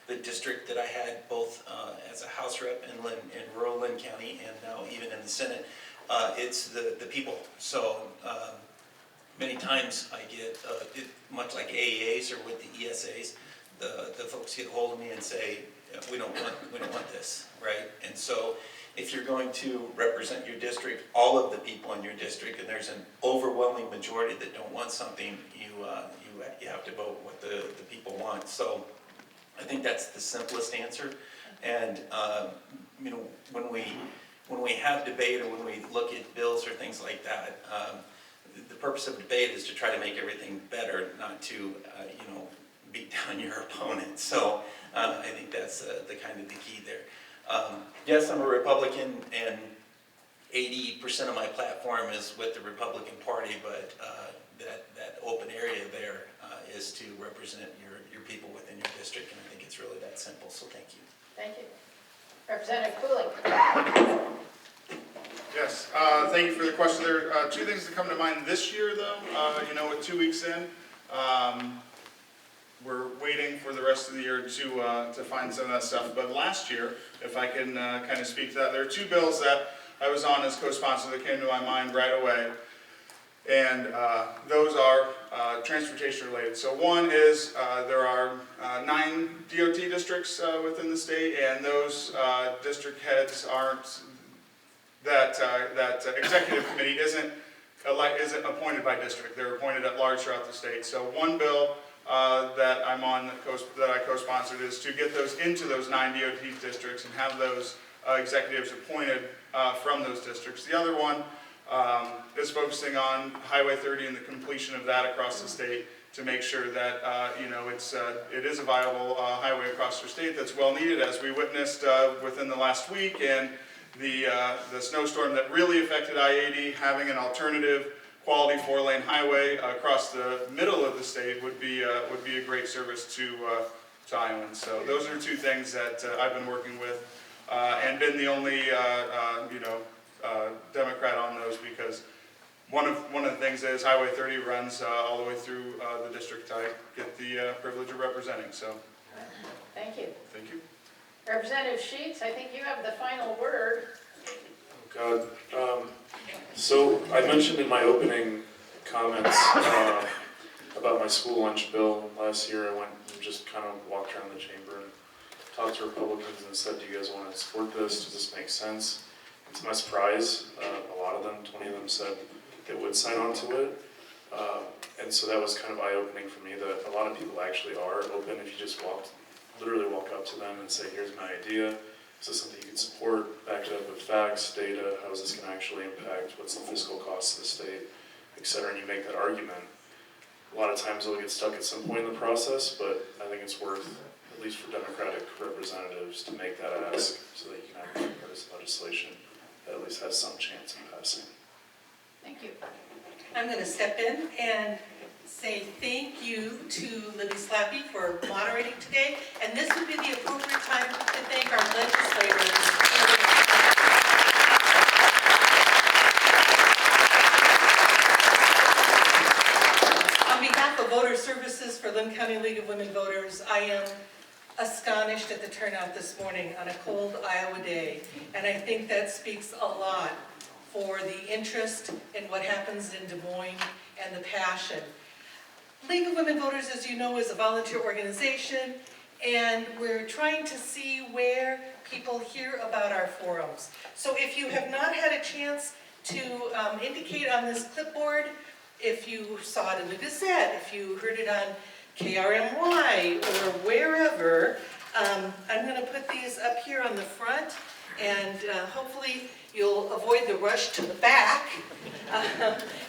The district that I had both as a House rep in rural Lynn County and now even in the Senate, it's the people. So many times I get, much like AEAs or with the ESAs, the folks get hold of me and say, we don't want this, right? And so if you're going to represent your district, all of the people in your district, and there's an overwhelming majority that don't want something, you have to vote what the people want. So I think that's the simplest answer. And when we have debate or when we look at bills or things like that, the purpose of debate is to try to make everything better, not to beat down your opponent. So I think that's the kind of the key there. Yes, I'm a Republican, and 80% of my platform is with the Republican Party, but that open area there is to represent your people within your district, and I think it's really that simple, so thank you. Thank you. Representative Cooling. Yes, thank you for the question. There are two things that come to mind this year, though. With 2 weeks in, we're waiting for the rest of the year to find some of that stuff. But last year, if I can kind of speak to that, there are two bills that I was on as co-sponsor that came to my mind right away. And those are transportation related. So one is there are 9 DOT districts within the state, and those district heads aren't, that executive committee isn't appointed by district. They're appointed at large throughout the state. So one bill that I'm on that I co-sponsored is to get those into those 9 DOT districts and have those executives appointed from those districts. The other one is focusing on Highway 30 and the completion of that across the state to make sure that it is a viable highway across the state that's well needed, as we witnessed within the last week, and the snowstorm that really affected I-80. Having an alternative quality 4-lane highway across the middle of the state would be a great service to Iowans. So those are two things that I've been working with and been the only Democrat on those, because one of the things is Highway 30 runs all the way through the district I get the privilege of representing. So Thank you. thank you. Representative Sheets, I think you have the final word. Oh God. So I mentioned in my opening comments about my school lunch bill last year. I went and just kind of walked around the chamber and talked to Republicans and said, do you guys want to support this? Does this make sense? And to my surprise, a lot of them, 20 of them, said they would sign on to it. And so that was kind of eye-opening for me that a lot of people actually are open if you just literally walk up to them and say, here's my idea. Is this something you can support? Back it up with facts, data. How is this going to actually impact? What's the fiscal cost of the state, et cetera? And you make that argument. A lot of times they'll get stuck at some point in the process, but I think it's worth, at least for Democratic representatives, to make that ask so that you can have partisan legislation that at least has some chance of passing. Thank you. I'm going to step in and say thank you to Libby Slappy for moderating today, and this would be the appropriate time to thank our legislators. On behalf of Voter Services for Lynn County League of Women Voters, I am astonished at the turnout this morning on a cold Iowa day, and I think that speaks a lot for the interest in what happens in Des Moines and the passion. League of Women Voters, as you know, is a volunteer organization, and we're trying to see where people hear about our forums. So if you have not had a chance to indicate on this clipboard, if you saw it in the Gazette, if you heard it on KRMY or wherever, I'm going to put these up here on the front, and hopefully you'll avoid the rush to the back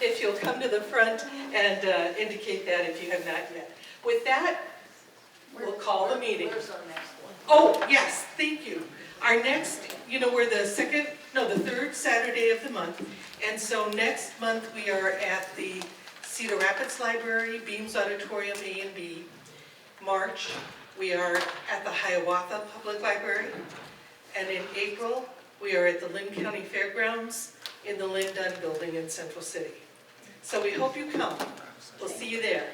if you'll come to the front and indicate that if you have not yet. With that, we'll call the meeting. Where's our next one? Oh, yes, thank you. Our next, we're the third Saturday of the month, and so next month we are at the Cedar Rapids Library, Beams Auditorium A and B. March, we are at the Hiawatha Public Library, and in April, we are at the Lynn County Fairgrounds, in the Lynn Dunn Building in Central City. So we hope you come. We'll see you there.